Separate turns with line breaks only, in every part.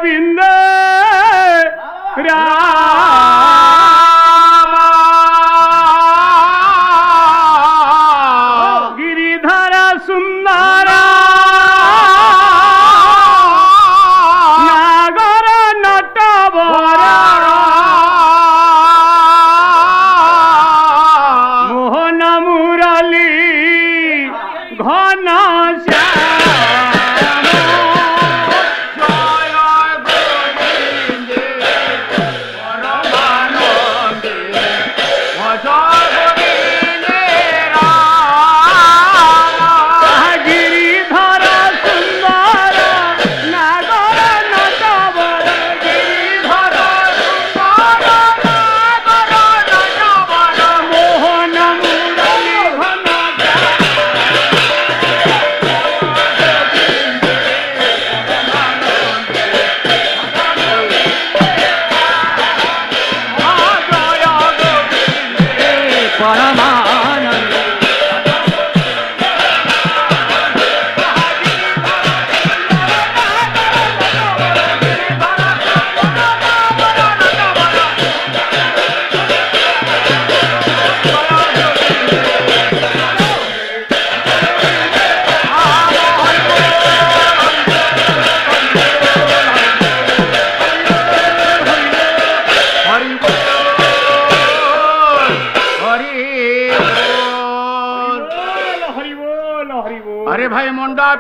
गोविंद राम गिरिधर सुंदर नागर नटवर मोहन मुरली घन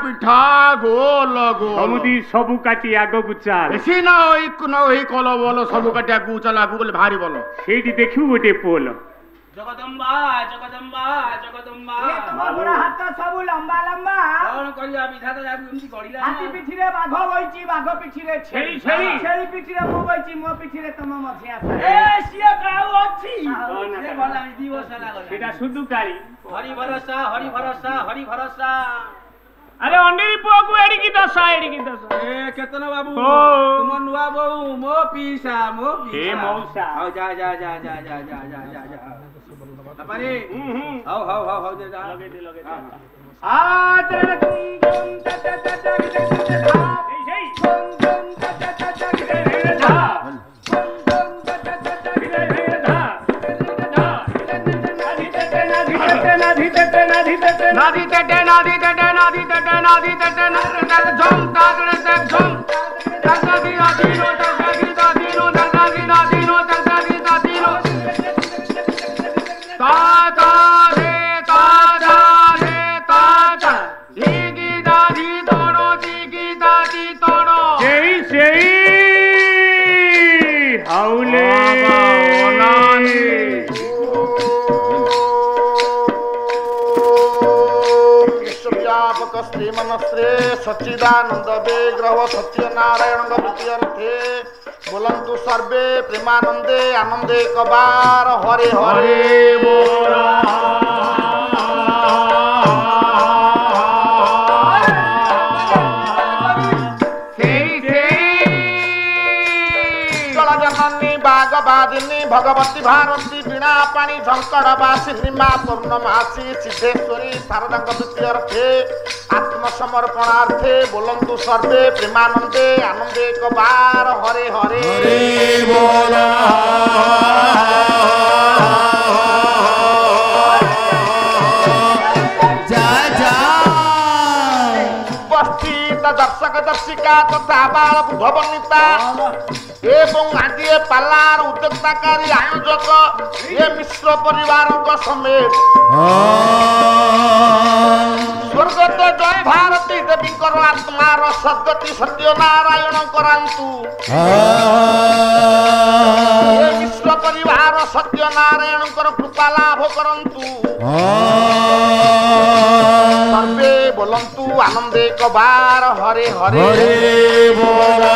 पिठा गोल गोल
समुदी सबु काटी आगो गुचाल
एसी ना होई कल बोल सबु काटी आगो गुचाल आगो गले भारी बोल
सेठी देखिउ गोटे पोल
जगदम्बा जगदम्बा जगदम्बा
ये तुम बड़ा हाथ सबु लंबा लंबा
कौन करिया विधाता जाबी एमती गड़िला
हाथी पिठी रे बाघ होईची बाघ पिठी रे
छेली छेली
छेली पिठी रे मो होईची मो पिठी रे तम मछिया
ए सिया काउ अछि से भला दिवस लागल
सेटा सुदु काली
हरि भरोसा हरि भरोसा हरि भरोसा
अरे अंडेरी पुआ को एडी की दशा ए
केतना बाबू
ओ।
तुम नुआ बहु मो पीसा
हे मौसा
आओ जा जा जा जा जा जा जा जा जा अपने आओ आओ आओ आओ जा
लगे दे
आ तेरे तुम त त त त
ए
नाधी तटे नाधी तटे नाधी तटे नाधी तटे नाधी तटे नाधी तटे झम तागड़े तक झम तगड़ी नादीनो तगड़ी नादीनो तगड़ी नादीनो तगड़ी नादीनो ता ता रे ता ता रे ता ता लीगी दादी तोड़ो दीगी दादी तोड़ो
सेई सेई हाउले
श्री मनस्रे सच्चिदानंद विग्रह सत्यनारायण गीर्थे बोलंतु सर्वे प्रेमानंदे आनंदे कबार हरे हरे बोला जननी बागवादिनी भगवती भारती बीणा पाणी झंकड़ बासिनी मा पूर्णमासी सिद्धेश्वरी शारदांग द्वितीयर्थे आत्मसमर्पणार्थे बोलंतु सर्वे प्रेमानंदे आनंदे कबार हरे हरे बोला उपस्थित दर्शक दर्शिका तथा बाल बुधवनिता एवं आदि पालार उद्योक्ताकारी आयोजक ये मिश्र परिवार समेत स्वर्गत जय भारती देवी आत्मार सद्गति सत्यनारायण करांतु ये मिश्र परिवार सत्यनारायण कृपा लाभ करंतु सर्वे बोलंतु आनंदे कबार हरे हरे बोला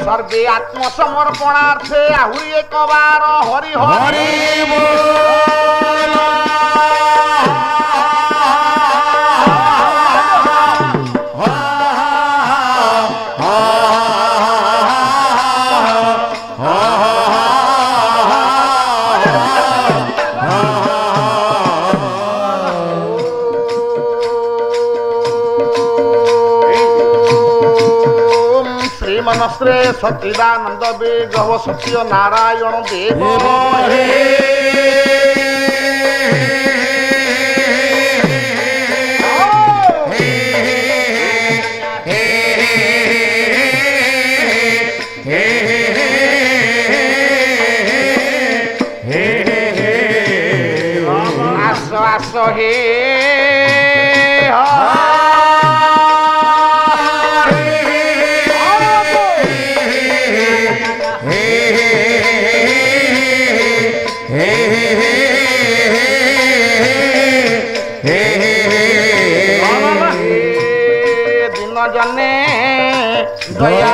सर्वे आत्मसमर्पणार्थे आहुरी एक बार हरि हरि
श्रे सच्चिदानंद विग्रह सत्य नारायण देव आस हे दिन जने दया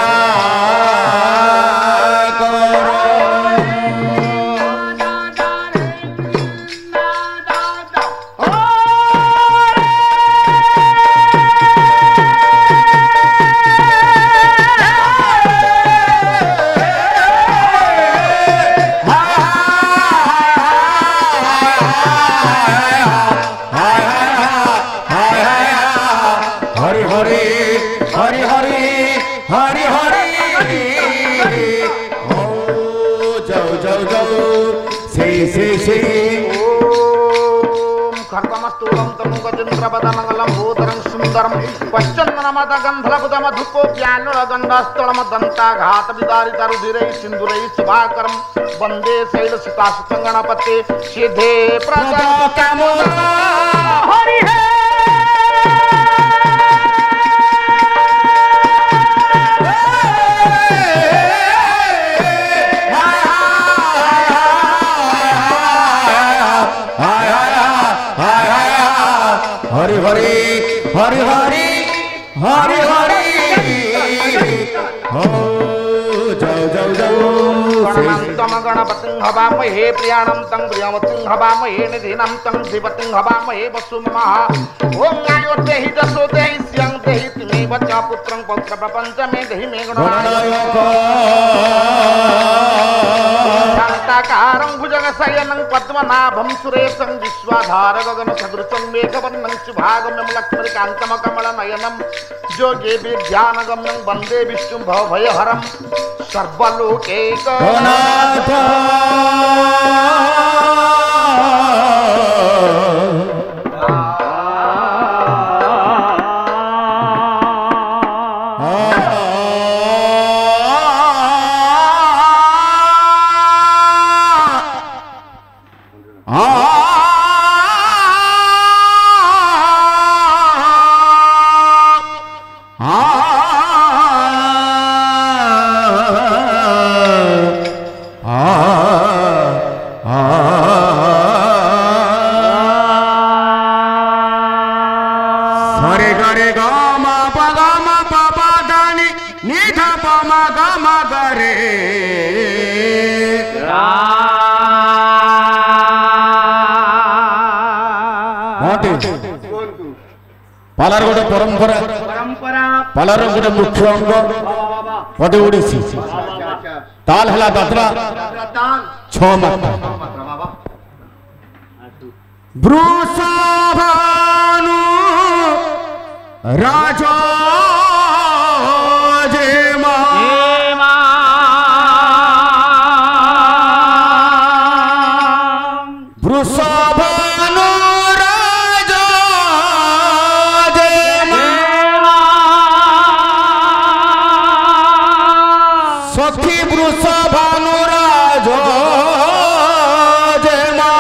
खड्गमस्तूलं तमुगचन्द्रपदमङ्गलं भूधरं सुन्दरं पश्चन्दनमदगन्धलबुधमधुपो व्यानुरगन्धस्थलमदन्ताघातविदारितरुधिरैः सिन्दूरैः शुभाकरं वन्दे शैलसुतासुतं गणपते सिद्धे प्रदातमुदा हरिः
हरि हरि हरि हरि हरि हरि हो जाओ जाओ जाओ
गणनान्तं गणपतिं हवामहे प्रियाणं तं प्रियमतिं हवामहे निधिनं तं धिपतिं हवामहे वसुमः ॐ आयोर्देहि दशो देहि स्यं देहि तिमेव च पुत्रं पौत्र प्रपञ्च मे देहि मे गणनायक शान्ताकारं भुजगशयनं पद्मनाभं सुरेशं विश्वाधार गगन सदृशं मेघवर्णं शुभागम्यं लक्ष्मीकान्तमकमलनयनं योगे विद्यानगम्यं वन्दे विष्णुं भवभयहरं सर्वलोकैकनाथ
पालार गोटे परंपरा पालार गोटे मुख्य अंग पटे ओडिसी ताल हला दादरा 6 मात्रा वृषभानु राजा जेमा वृषभानु राजा जेमा सखी वृषभानु राजा जेमा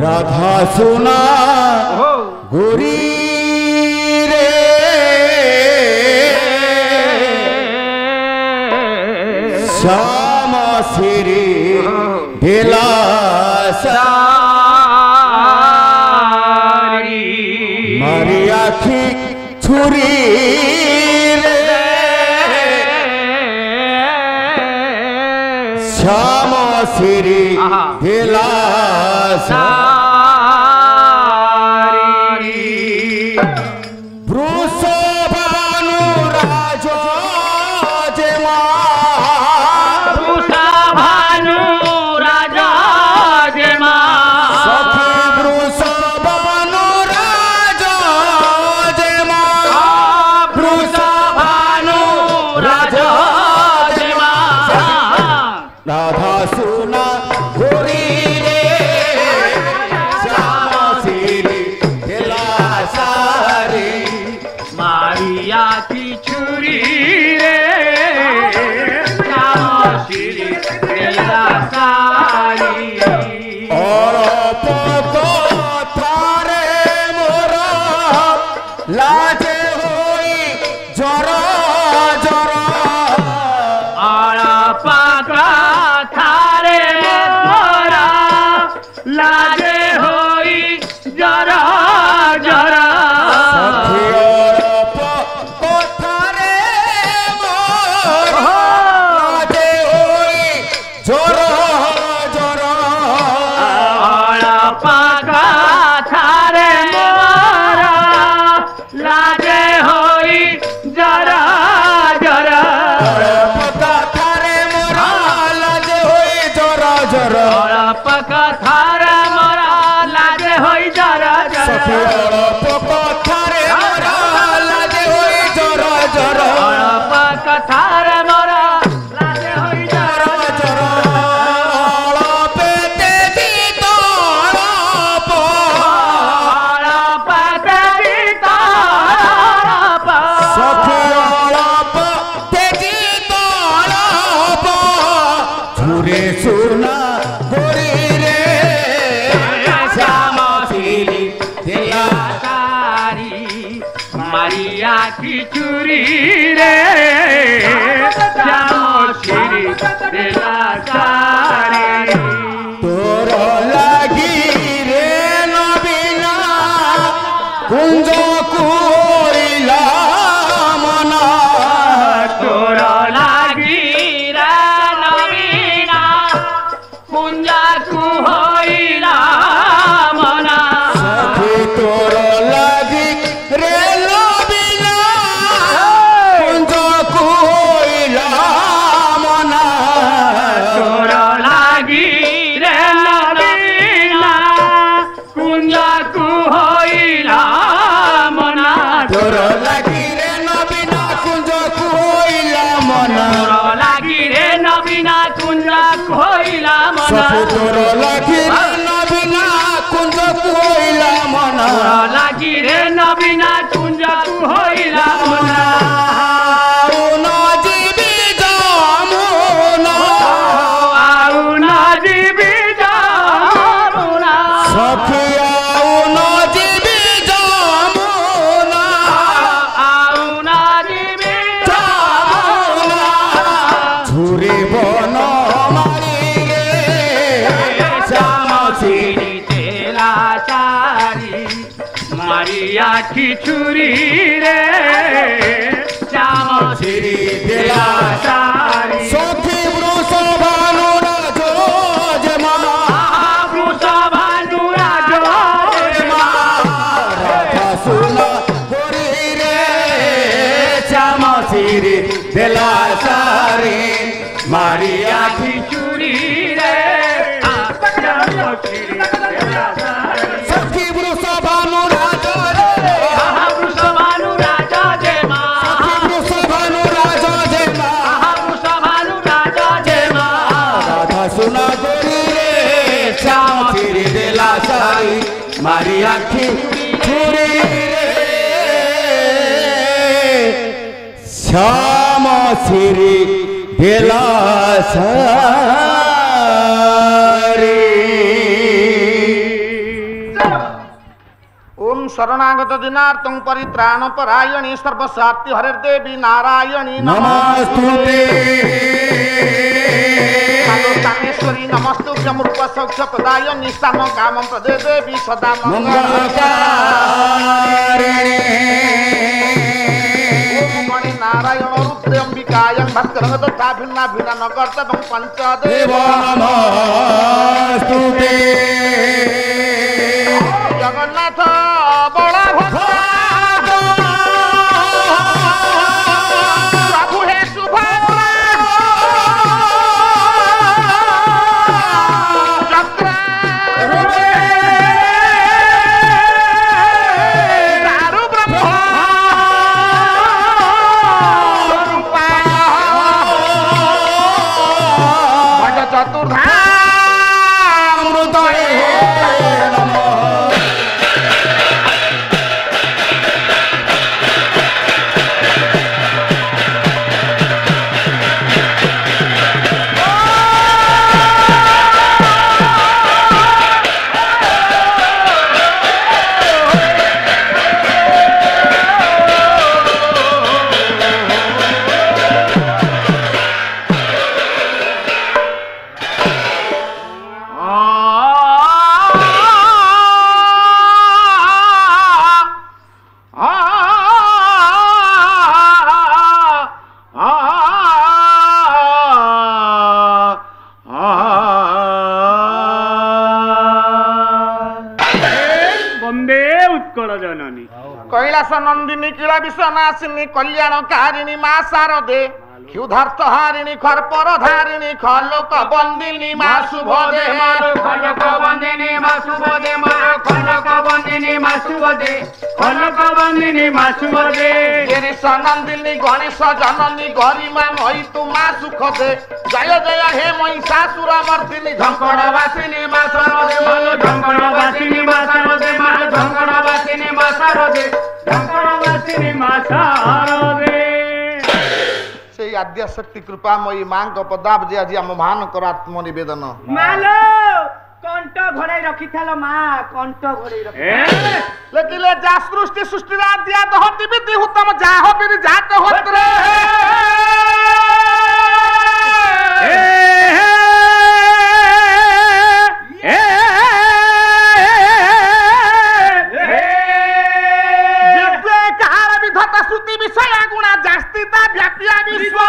राधा सुना गोरी रे श्याम श्री ढेला मारी आखी छुरी रे श्याम श्री ढेला वृषभानु राजा जेमा
वृषभानु राजा जेमा
सखी वृषभानु राजा जेमा लाजे होई जरा जरा
अड़प कथारे मोरा लाजे होई जरा जरा चूरी रे श्याम श्री दिलासारी
तोर लागी रे नबीना कुंज कोइला मना
तोर लागी रे नबीना कुंज कोइला मना
सखी तोर लागी रे तोर लागी रे नबीना कुंज कोइला मना
लागी रे नबीना कुंज कोइला मना खिचुरी रे श्याम श्री दिलासारी
सखी वृषभानु राजो जमा
वृषभानु राजो जमा
राधा सुना गोरी रे
श्याम श्री दिलासारी मारिया खिचुरी रे श्याम श्री दिलासारी
सखी वृषभानु
मारी आखी छुरी
श्याम श्री दिलासारी
ओम शरणागत दिनार्तं परित्राण परायणी सर्वसात्य हरिर्देवी नारायणी
नमस्तुते
कामेश्वरी नमस्तुभ्यं रूपसौख्य प्रदायिनी स्थान कामं प्रदे देवी सदा
मंगलकारिणी
ओम गणे नारायण रुद्रे अंबिकायं भास्करं तथा भिन्ना भिन्ना नगर्तवं पंचदेव
नमस्तुते
जगन्नाथ बलभद्र प्रभु हे सुभद्रा चतुर्धा कैलास नंदिनी किला विश्वनाशिनी कल्याणकारिणी मा शारदे क्षुधार्थ हारिणी खरपर धारिणी खलोक बंदिनी मा शुभदे
खलक बंदिनी मा शुभदे खलक बंदिनी मा शुभदे खलक बंदिनी मा शुभदे
गिरीश नंदिनी गणेश जननी गरिमा मई तू मा सुख दे जय जय हे महिषासुर मर्दिनी झंकड़ वासिनी मा शारदे
झंकड़ वासिनी मा शारदे झंकड़ वासिनी मा शारदे झंकड़ वासिनी मा शारदे
से आद्यशक्ति कृपामयी मां पदाब्जे आज आम मान आत्म निवेदन
मालो कंठ घोड़े रखी थालो मां कंठ घोड़े रखी
लेकिले जा सृष्टि सृष्टि दिया दहति विधि हुतम जाहो बिर जात होत रे जिब्बे कार विधता श्रुति विषय गुणा जास्तिता व्याप्या विश्व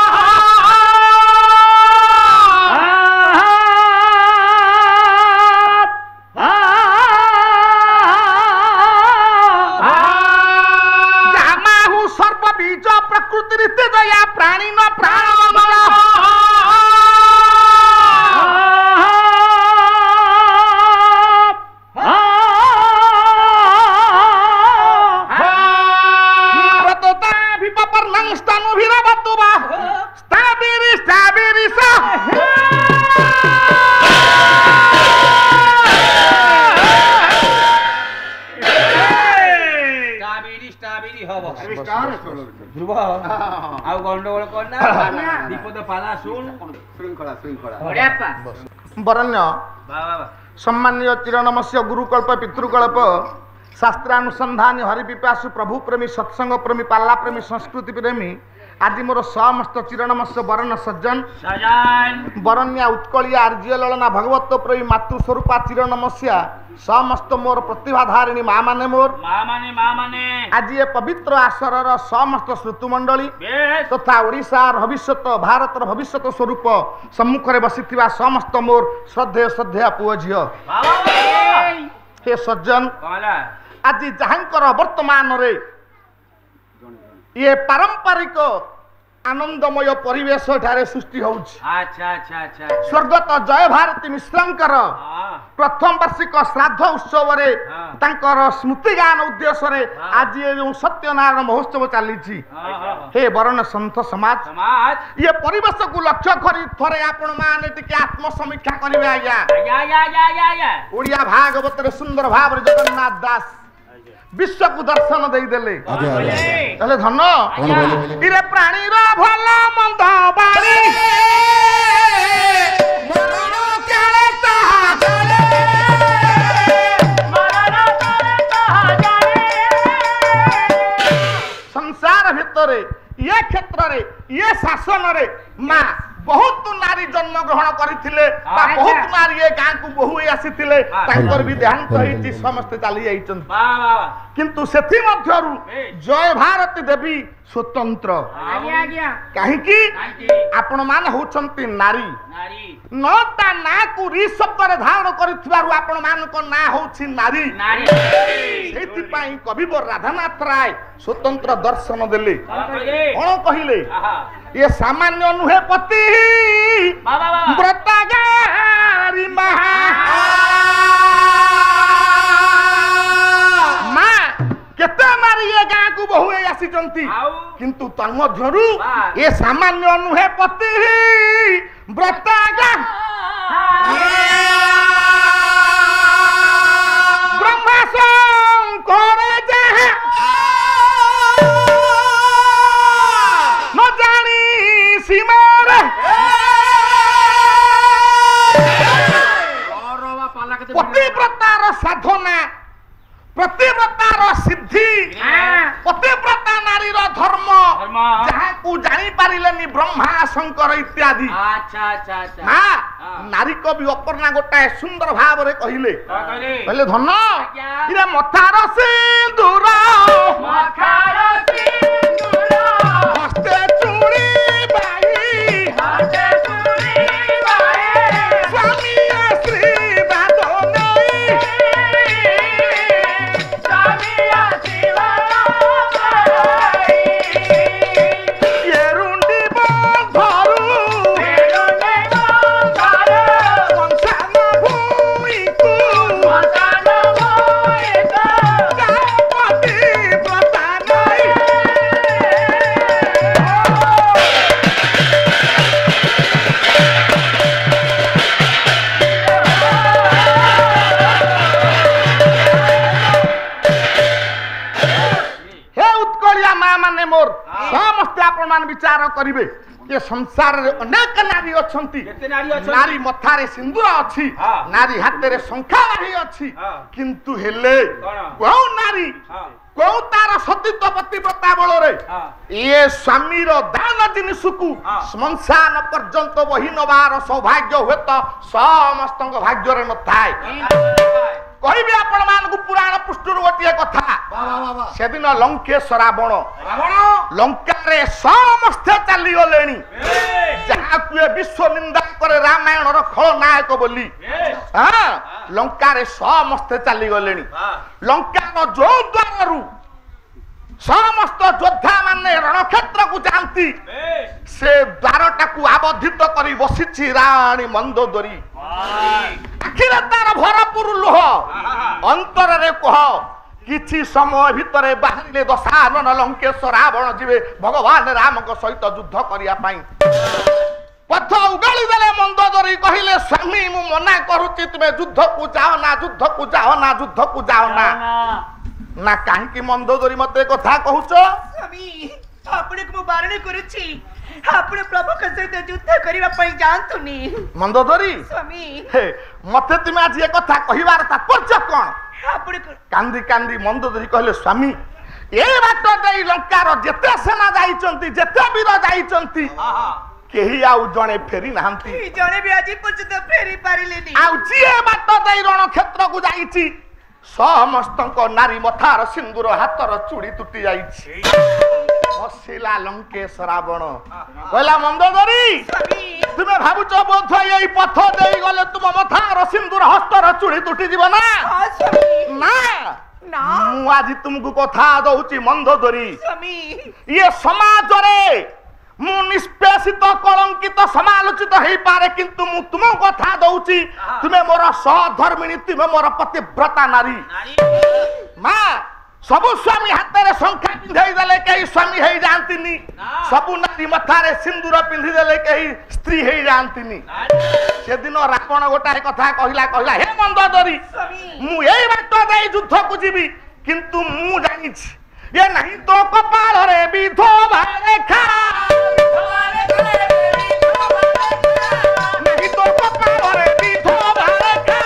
प्राणी न प्राण
ध्रुव आउ गंडगोल करना विपद पाला सुन श्रृंखला श्रृंखला
बरण्य सम्मान्य चिरनमस्य गुरुकल्प पितृकल्प शास्त्रानुसंधानी हरिपिपासु प्रभु प्रेमी सत्संग प्रेमी पाल्ला प्रेमी संस्कृति प्रेमी आदि मोर समस्त चिरनमस्य वरण सज्जन बरण्या उत्कलिया आर्य ललना भगवत प्रेमी मातृस्वरूपा चिरनमस्या समस्त मोर प्रतिभाधारिणी माँ माने मोर आज ये पवित्र आसरर समस्त श्रुतुमंडली तथा ओडिशा भविष्यत भारत भविष्यत स्वरूप सम्मुख में बसी समस्त मोर श्रद्धेय श्रद्धेय पुओ झील हे सज्जन आज जहाँकर वर्तमान रे ये पारंपरिक आनंदमय परिवेश ठारे सृष्टि होउछि।
अच्छा अच्छा अच्छा
स्वर्गत जय भारती मिश्रंकर प्रथम वार्षिक श्राद्ध उत्सव रे तांकर स्मृति गान उद्देश्य रे आज ये जो सत्यनारायण महोत्सव चली हे वरण संत समाज ये परिवेश को लक्ष्य करी थरे आपण माने टिके आत्म समीक्षा करिवे आज्ञा ओडिया भागवत रे सुंदर भाव रे जगन्नाथ दास विश्व को दर्शन दे देले तले धन इरे प्राणी रो भला मंद बारी मरण काले ताहा जाने मरण काले ताहा जाने संसार भितरे ये क्षेत्र रे ये शासन रे मां बहुत नारी जन्म ग्रहण करथिले बा बहुत नारी ए गां को बहु आसीथिले तांकर भी देहांत होईची समस्त चाली जाईचन किंतु सेथि मध्यरु जय भारती देवी स्वतंत्र कहीं की आपण मान होचंती नारी नता ना को रि शब्द रे धारण करथिबारु आपण मान को ना होछि नारी सेति पई कविवर राधानाथ राय स्वतंत्र दर्शन देले कोन कहिले ये सामान्य नुहे पति व्रतगारी महा मां केते मारी ये गां को बहु आसी जंती किंतु तन्मध्यरु ये सामान्य नुहे पति व्रतगा ब्रह्मा शंकर जहा न जानी सीमार पतिव्रतार साधना प्रतिव्रतार सिद्धि पतिव्रता नारी धर्म जहाँ को जानी पारिलेनी ब्रह्मा शंकर इत्यादि नारी कवि अपर्णा गोटाए सुंदर भाव रे कहिले कहले धन इरे मथार सिंदूर हस्ते चूड़ी बाई स्वामी आशीर्वाद नहीं स्वामी आशीर्वाद
विचार करिवे ये संसार रे अनेक नारी अछंती
केते नारी अछंती
नारी मथारे सिंदूर अछि नारी हाथे शंखा रही अछि किंतु हेले को नारी को तार सतीत्व पतिव्रता बल रे ये स्वामी रो दान जिनिसकु श्मशान पर्यंत वही नबार सौभाग्य हुए तो समस्त भाग्य रे नथाय कहिबे आपण मान को पुराण पृष्ठर गोटिए कथा से दिन लंकेश रावण लंका रे समस्त चली गलेनी जहा कुए विश्व निंदा करे रामायण रो खलनायक बोली हां लंका रे समस्त चली गलेनी लंका रो जो द्वाररु समस्त योद्धा माने रणक्षेत्र को जानती से द्वारटा को आबद्धित करी बसिछि रानी मंदोदरी आखिरे तार भरपुर लोह अंतर रे कह किछि समय भितरे बाहरिले दशानन लंकेश रावण जीवे भगवान राम को सहित युद्ध करिया पाई पथ उगाली देले मंदोदरी कहिले स्वामी मु मना करूछि तुमे युद्ध को जाओ ना युद्ध को जाओ ना युद्ध को जाओ ना ना काहे कि मंदोदरी मते कथा कहूछ
स्वामी आपने को बारण करूछि आपने प्रभु के सहित युद्ध करिवा पई जानतुनी
मंदोदरी
स्वामी
हे मते तुमे आज ये कथा कहिवार तात्पर्य कोन
आपने
कांदी कांदी मंदोदरी कहले स्वामी ए बात देई लंकार जेते सेना जाईचंती जेते वीर जाईचंती केही आउ जणे फेरी नाहंती
जणे भी आज पर्यंत फेरी पारिलेनी
आउ जिए बात देई रण क्षेत्र को जाईची समस्त नारी मथार सिंदूर हातर चूड़ी तुटी जाईची हसिला लंकेश रावण कहला मंदोदरी तुमे भाबुच बोध एई पथ देई गले तुम मथार सिंदूर हस्तर चूड़ी तुटी जीव ना ना
ना
मु आज तुमको कथा दउची मंदोदरी
स्वामी
ये समाज रे मु निष्पेषित कलंकित समालोचित हेई पारे किंतु मु तुम कथा दउची तुमे मोर सहधर्मिणी तुमे मोर पतिव्रता नारी मां सबु स्वामी हाथ रे शंखा पिंधई देले कई स्वामी हेई जानतिनी सबु नारी मथारे सिंदूर पिंधि देले कई स्त्री हेई जानतिनी से दिन रावण गोटाए कथा कहिला हे मंदोदरी मु एई बात देई युद्ध को जीवी किंतु मु जानिछि ये नहीं तो कपाल रे विधवा रेखा नहीं तो कपाल रे विधवा रेखा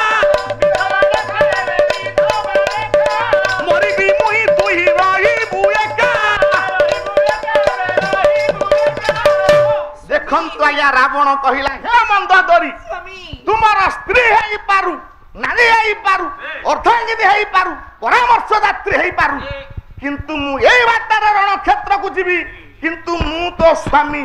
मोरी भी मुही तुही रही बुएका देखन तो या रावण कहिला हे मंदोदरी तुमरा स्त्री हेई पारु नारी हेई पारु अर्थांगिनी हेई पारु परामर्शदात्री हेई पारु किंतु मु एई बाटर रण क्षेत्र को जीवी किंतु मु तो स्वामी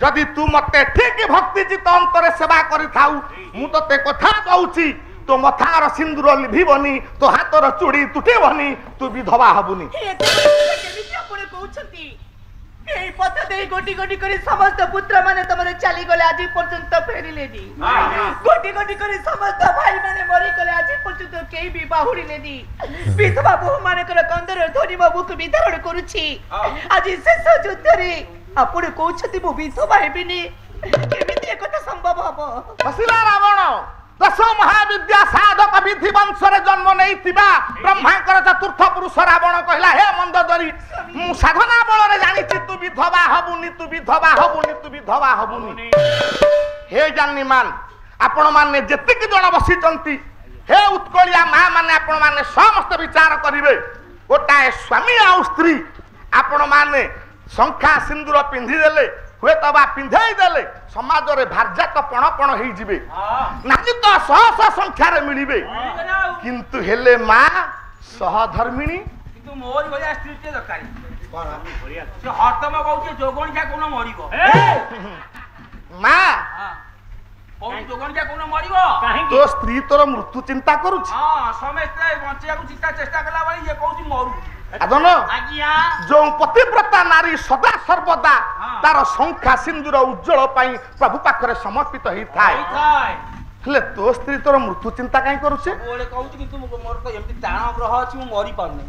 जदि तू मते ठीक भक्ति चित अंतरे सेवा करि थाउ मु तते कथा कहूची तो मथार सिंदूर लिभिबनी तो हातर चूड़ी तुटेबनी तू विधवा हबुनी
केमिति आपने कहउछंती एई पथ देई गोटी गोटी करी समस्त पुत्र माने तमरे चली गले आज पर्यंत फेरिलेनी गोटी गोटी करी समस्त भाई माने मरि गले आज पर्यंत केई भी बाहुरिलेनी विधवा बहु माने कर कंदर धोनी बाबू को वितरण करूची आज शेष युद्ध रे आपने कहउछंती मु विधवा हेबिनी केमिति एकता संभव हबो
हसिला रावण दश महाविद्या साधक विधि वंश रे जन्म नहीं थिबा ब्रह्मांकर चतुर्थ पुरुष रावण कहला हे मंदोदरी मु साधना बल रे जानि छि तू विधवा हबुनी तू विधवा हबुनी तू विधवा हबुनी हे जानि मान आपण माने जतिक जण बसिचंती हे उत्कलिया मां माने आपण माने समस्त विचार करिवे गोटाए स्वामी आ स्त्री आपण माने शंखा सिंदूर पिंधि देले हुए तो बा पिंधई देले समाज रे भारजात पण पण हेई जिवे नानी तो सहस संख्या रे मिलिबे किंतु हेले मां सहधर्मिणी
किंतु मोर भया स्त्री के दरकारी से हतम कहू जोगण जा कोन मरिबो
मां
कोन जोगण जा कोन मरिबो
तो स्त्री तोर मृत्यु चिंता करूछि
हां समस्त बंचिया को चिंता चेष्टा कला बाली ये कहू मरु
आदन जो पतिव्रता नारी सदा सर्वदा तार शंखा सिंदूर उज्जवल पाई प्रभु पाखरे समर्पित होई थाए हेले तो स्त्री तोर मृत्यु चिंता काई करूछे
बोले कहू किंतु मोर तो एमती ताण ग्रह अछि मु मरि पाउनी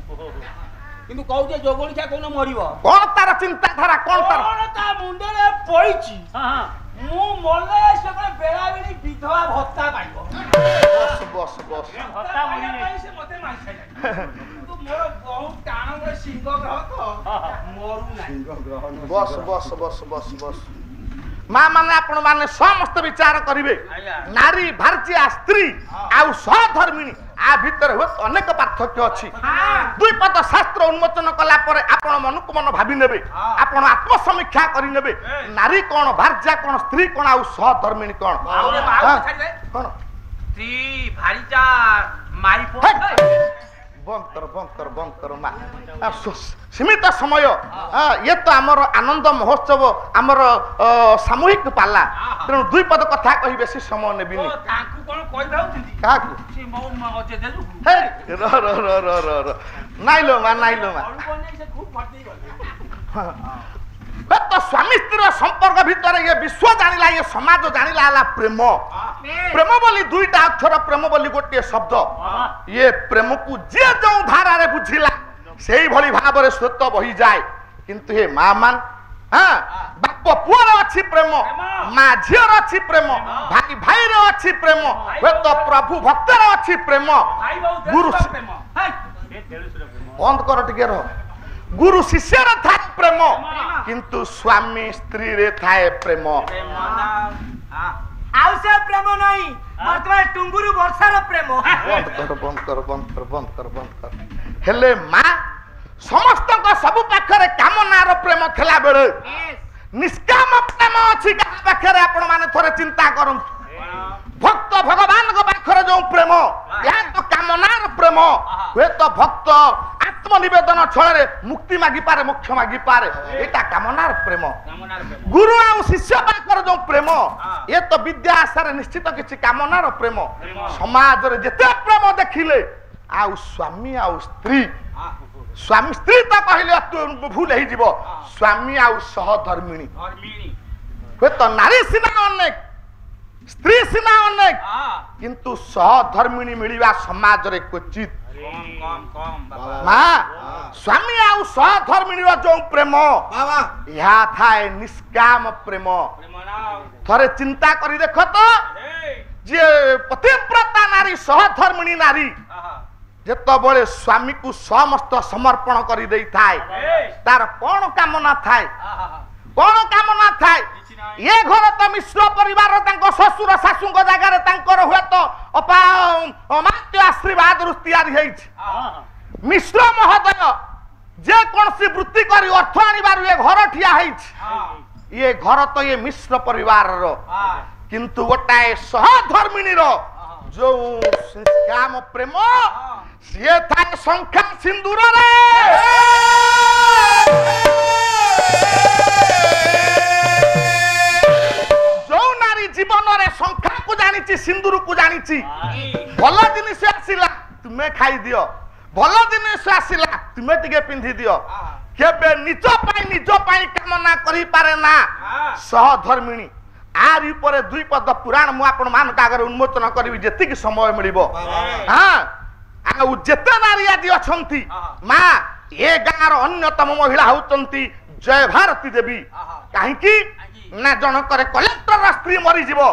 किंतु कहू जे जोगणी क्या कोन मरिबो
कोन तार चिंता धारा कोन तार
ता मुंडले पईची मु मोले सके बेला बेली विधवा भत्ता पाइबो
बस बस बस
भत्ता पाइबो से मते माइ खाइ तू ମୋର ବହୁତ ଟାଣ ଗୋଟେ ସିଂହ ଗ୍ରହ ତ ମରୁ ନାହିଁ
ବସ ବସ ବସ ବସ ବସ ମା ମାନେ ଆପଣ ମାନେ ସମସ୍ତେ ବିଚାର କରିବେ ନାରୀ ଭାର୍ଯ୍ୟା ସ୍ତ୍ରୀ ଆଉ ସହଧର୍ମିଣୀ ଆ ଭିତରେ ହୁଏ ଅନେକ ପାର୍ଥକ୍ୟ ଅଛି ଦୁଇ ପଦ ଶାସ୍ତ୍ର ଉନ୍ମୋଚନ କଲା ପରେ ଆପଣ ମନକୁ ମନ ଭାବି ନେବେ ଆପଣ ଆତ୍ମସମୀକ୍ଷା କରି ନେବେ ନାରୀ କଣ ଭାର୍ଯ୍ୟା କଣ ସ୍ତ୍ରୀ କଣ ଆଉ ସହଧର୍ମିଣୀ କଣ କଣ
ସ୍ତ୍ରୀ ଭାରିଚା ମାଇ
ବନ୍ଦ କର ମା ସୀମିତ ସମୟ ଇଏ ତ ଆମର ଆନନ୍ଦ ମହୋତ୍ସବ ଆମର ସାମୂହିକ ପାଲା ତେଣୁ ଦୁଇ ପଦ କଥା କହି ବେଶୀ ସମୟ ନେବିନି କାହାକୁ ନାଇଲୋ ମା ତ ସ୍ୱାମୀ ସ୍ତ୍ରୀର ସମ୍ପର୍କ ଭିତରେ ଇଏ ବିଶ୍ୱ ଜାଣିଲା ଇଏ ସମାଜ ଜାଣିଲା ହେଲା ପ୍ରେମ ପ୍ରେମ ବୋଲି ଦୁଇଟା ଅକ୍ଷର ପ୍ରେମ ବୋଲି ଗୋଟିଏ ଶବ୍ଦ ଇଏ ପ୍ରେମକୁ ଯିଏ ଯୋଉ ଧାରାରେ ବୁଝିଲା ସେଇଭଳି ଭାବରେ ସ୍ରୋତ ବହିଯାଏ କିନ୍ତୁ ଏ ମା ମାନ ବାପ ପୁଅର ଅଛି ପ୍ରେମ ମା ଝିଅର ଅଛି ପ୍ରେମ ଭାଇ ଭାଇର ଅଛି ପ୍ରେମ ହୁଏତ ପ୍ରଭୁ ଭକ୍ତର ଅଛି ପ୍ରେମ ଗୁରୁ ବନ୍ଦ କର ଟିକେ ରହ गुरु शिष्यर थाए प्रेम किंतु स्वामी स्त्री रे थाए प्रेम
आउ से प्रेम नहीं वर्तमान टुंगुरु वर्षार प्रेम
बंद कर हेले मां समस्त को सब पाखरे कामनार प्रेम थला बेले निष्काम प्रेम अछि का पाखरे आपण माने थोरे चिंता करन भक्त भगवान को पाखरे जो प्रेम या तो कामनार प्रेम वे तो भक्त आत्मनिवेदन छळे मुक्ति मागी पारे मोक्ष मागी पारे एटा कामनार प्रेम गुरु आ शिष्य पाखर जो प्रेम ये तो विद्या आसार निश्चित किछि कामनार प्रेम समाज रे जते प्रेम देखिले आ स्वामी आ स्त्री स्वामी स्त्री तो कहले भूल हे जीवो स्वामी आ सहधर्मिणी वे तो नारी सिना अनेक स्त्री सिना अनेक किंतु सहधर्मिणी मिलिबा समाज रे क्वचित मां स्वामी आ सहधर्मिणी जो प्रेम या थाए निष्काम प्रेम थरे चिंता करी देखो तो जे पतिव्रता नारी सहधर्मिणी नारी जेतो बळे स्वामी को समस्त समर्पण करी देई थाए तार कोन कामना थाए कोन कामना थाए ये घर तो मिश्र परिवार तांको ससुर सासुंग जगार तांकर हुए तो अपा अमात्य आशीर्वाद रुस्तियार हेछि मिश्र महोदय जे कोनसी वृत्ति करी अर्थ आनिबार ये घर ठिया हेछि ये घर तो ये मिश्र परिवार रो किंतु गोटाए सहधर्मिणी रो जो काम प्रेम सिए थाए संख्या सिंदूर रे जीवन रे संख्या को जानिची सिंदूर को जानिची भल जिनिस आसिला तुमे खाई दियो भल जिनिस आसिला तुमे टिके पिंधि दियो केबे निज पाई कामना करि पारे ना सहधर्मिणी आर ऊपर दुई पद पुराण मु आपण मान कागर उन्मोचन करबी जेति कि समय मिलिबो हां आ जेते नारी आदि अछंती मां ए गार अन्यतम महिला होचंती जय भारती देवी काहे कि ना जन करे कलेक्टर स्त्री मरी जीवो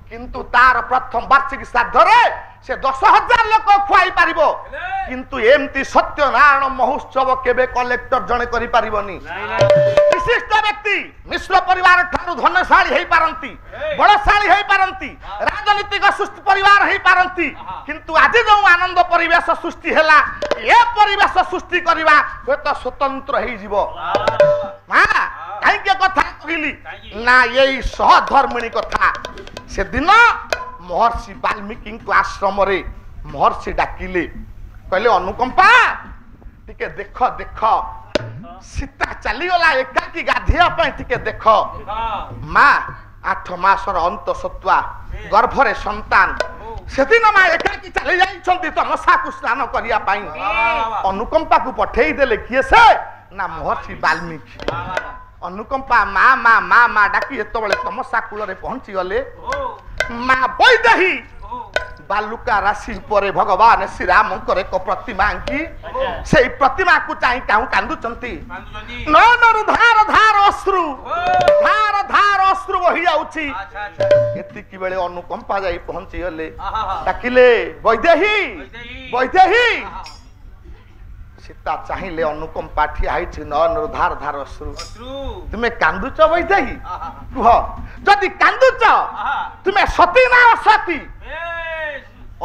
किंतु तार प्रथम वार्षिक श्राद्ध रे से 10,000 लोक खुआई पारिबो किंतु एमती सत्यनारायण महोत्सव केबे कलेक्टर जने करि पारिबोनी विशिष्ट व्यक्ति मिश्र परिवार ठारू धनशाली हेई पारंती बड़शाली हेई पारंती राजनीतिक सुस्थ परिवार हेई पारंती किंतु आज जो आनंद परिवेश सृष्टि हैला ए परिवेश सृष्टि करबा हे तो स्वतंत्र हेई जीवो हां काई के कथा कहली ना यही सहधर्मिणी कथा से दिन महर्षि वाल्मीकि को आश्रम रे महर्षि डाकिले कहले अनुकंपा टिके देख देख सीता चली गला एकाकी गाधिया पे टिके देख मां 8 मासर अंत सत्वा गर्भरे संतान सेदिन मां एकाकी चली जाइछंती तमसा को स्नान करिया पाई अनुकंपा को पठेई देले किए से ना महर्षि वाल्मीकि अनुकंपा माँ माँ माँ माँ डाकी एतबले तमसा कूल रे पहुंची गले माँ बैदेही बालुका राशि पर भगवान श्री राम एक प्रतिमा आंकी से प्रतिमा को चाहि काहू कांदुचंती नयनर धार धार अश्रु बही जाउची एतिकी बेले अनुकंपा जाई पहुंची गले डाकिले बैदेही से सीता चाहिए अनुकंपा ठिया नयन धार धार अश्रु तुम्हें कांदुच वैदेही कह जदि कांदुच तुम्हें सती ना असती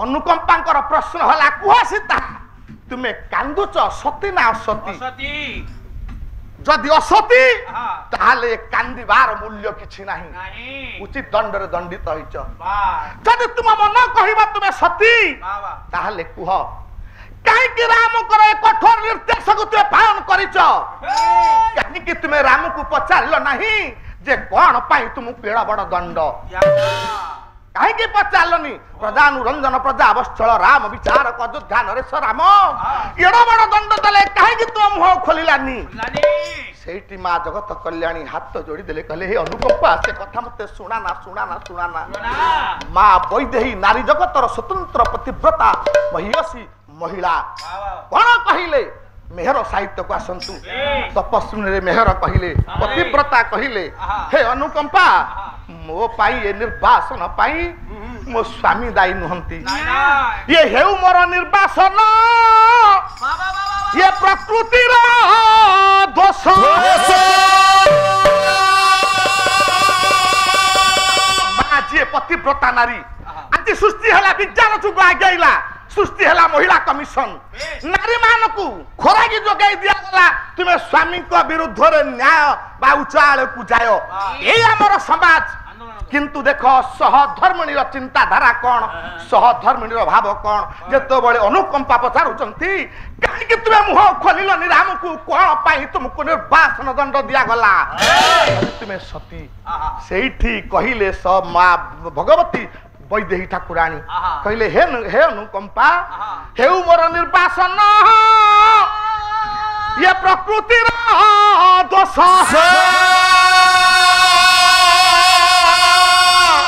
अनुकंपा प्रश्न हला कह सीता तुम्हें कांदुच सती ना असती जदि असती ताहले कांदिबार मूल्य किछि नाही उचित दंड रे दंडित होइछ जदि तुम मन कहिबा तुम्हें सती ताहले कुह काहे कि राम करे कठोर निर्देश को तुम पालन करिछ काहे कि तुम्हें राम को पचारिलो नाही जे कोन पाई तुम केड़ा बड़ दंड काहे कि पचारलनी प्रजानुरंजन प्रजा अवश्चल राम विचार अयोध्या नरेश राम एड़ा बड़ दंड दले काहे कि तुम मुह खोलिलानी सेठी मां जगत कल्याणी हाथ जोड़ी देले कहले हे अनुकंपा से कथा मते सुना ना मां वैदेही नारी जगतर स्वतंत्र पतिव्रता महियसी महिला कौन कहले मेहर साहित्य को आसंतु तपस्विनी रे मेहर कहले पतिव्रता कहले हे अनुकंपा मो पाई ए निर्वासन पाई मो स्वामी दायी नुहंती ये हेउ मोर निर्वासन ये प्रकृति रो दोष मां पतिव्रता नारी आज सृष्टि हला विज्ञान जुग आगैला सृष्टि हला महिला कमिशन नारी मान को खोराकी जोगाई दिया गला तुम्हें स्वामी को विरुद्ध रे न्याय बा उचाल को जायो ए हमर समाज किंतु देखो सहधर्मिणीर चिंताधारा कौन सहधर्मिणीर भाव कौन जेतो बळे अनुकंपा पचारुचंती काहे कि तुमे मुह खोलिलनी राम को कोन पाई तुमको निर्वासन दंड दिया गला तुमे सती सेठी कहिले स मां भगवती वैदेही ठाकुराणी कहले हे अनुकंपा हेउ मोर निर्वासन ये प्रकृतिर दोष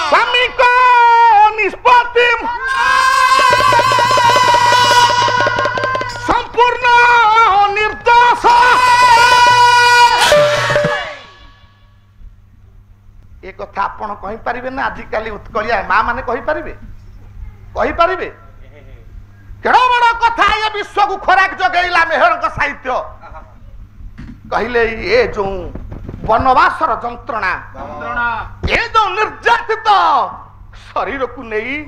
स्वामी को निष्पत्ति संपूर्ण निर्दोष ये कथा आपण कहि परिबे ना आजिकाली उत्कलिया मां माने कहि परिबे केड़ा बड़ कथा ये विश्व को खोराक जगैला मेहर का साहित्य कहले ये जो वनवासर जंत्रणा ये जो निर्यातित शरीर को नहीं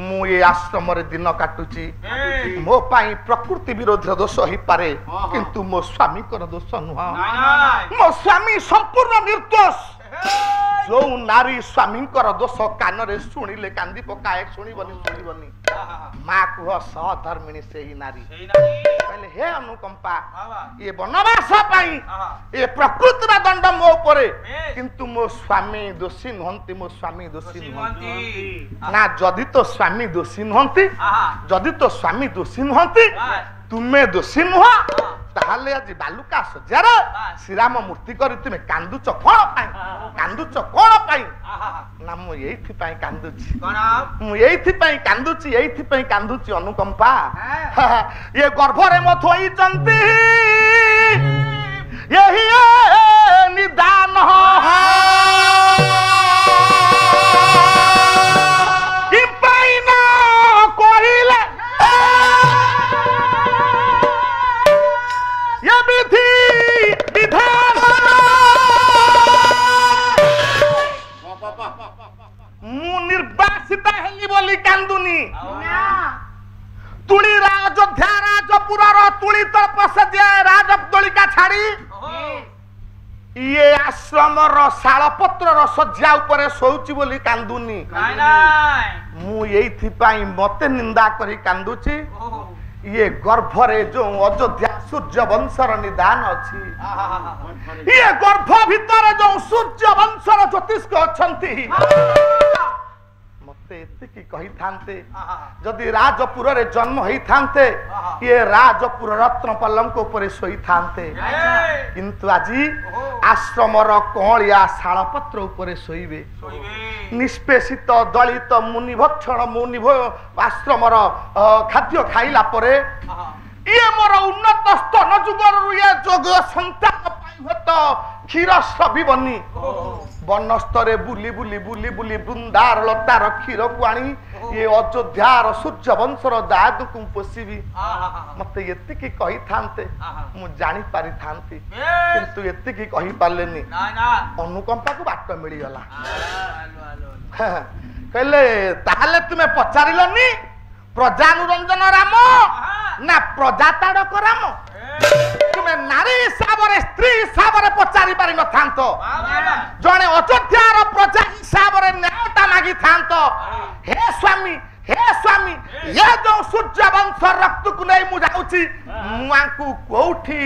मु ये आश्रम रे दिन काटुची मो पाई प्रकृति विरोधी दोष ही पारे किंतु मो स्वामी कर दोष नुहा मो स्वामी संपूर्ण निर्दोष जो नारी स्वामी कर दोष कान रे सुनिले कांदी पकाए सुनिबनी मां कुह सहधर्मिणी से ही नारी कहले हे अनुकंपा ये वनवास पाई ये प्रकृति रा दंड मो ऊपर किंतु मो स्वामी दोषी नहंती मो स्वामी दोषी नहंती ना जदि तो स्वामी दोषी नहंती जदि तो स्वामी दोषी नहंती तुमे दोषी नुह ताहले आज बालुका सजार श्रीराम मूर्ति करी तुमे कांदुच कोन पाई ना मु एथि पाई कांदुची मु एथि पाई कांदुची अनुकंपा ये गर्भ रे म थोई चंती यही निदान कि पाई ना कहिले ये विधि विधान मु निर्वासित हेली बोली कांदुनी तुली अयोध्या राजपुर तुली तपस राजदोलिका छाड़ी ये आश्रम शालपत्र सज्जा उपरे सोची बोली कांदुनी मु एथि पाई मते निंदा करी कांदुची ये गर्भ रे जो अयोध्या सूर्य वंशर निदान अछि ये गर्भ भीतर जो सूर्य वंशर ज्योतिष को अछंती मते एते की कहि थांते जदि राजपुर रे जन्म होई थांते ये राजपुर रत्न पलंक ऊपर सोई थांते किंतु आजी आश्रम रो कोलिया शालपत्र ऊपर सोईबे निष्पेषित दलित मुनिभक्षण मुनिभ आश्रम रो खाद्य खाइला परे ये मोर उन्नत स्तन जुगर ये जोग संतान पाई होत क्षीर स्रविबनी ବନସ୍ତରେ ବୁଲି ବୁଲି ବୁଲି ବୁଲି ବୃନ୍ଦାର ଲତାର କ୍ଷୀରକୁ ଆଣି ଏ ଅଯୋଧ୍ୟାର ସୂର୍ଯ୍ୟ ବଂଶର ଦାଦକୁ ପୋଷିବି। ମତେ ଏତିକି କହିଥାନ୍ତେ ମୁଁ ଜାଣି ପାରିଥାନ୍ତି, କିନ୍ତୁ ଏତିକି କହିପାରିଲେନି। ଅନୁକମ୍ପାକୁ ବାଟ ମିଳିଗଲା। କହିଲେ ତାହେଲେ ତୁମେ ପଚାରିଲନି ପ୍ରଜାନୁରଞ୍ଜନ ରାମ ନା ପ୍ରଜାତାଡ଼କ ରାମ? ତୁମେ ନାରୀ ହିସାବରେ ସ୍ତ୍ରୀ ହିସାବରେ ପଚାରି ପାରିନଥାନ୍ତ, ଜଣେ ଅଯୋଧ୍ୟାର ପ୍ରଜା ହିସାବରେ ନ୍ୟାୟଟା ମାଗିଥାନ୍ତ। ହେ ସ୍ୱାମୀ, ହେ ସ୍ୱାମୀ, ଏ ଯୋଉ ସୂର୍ଯ୍ୟ ବଂଶ ରକ୍ତକୁ ନେଇ ମୁଁ ଯାଉଛି, ମୁଁ ଆଙ୍କୁ କୋଉଠି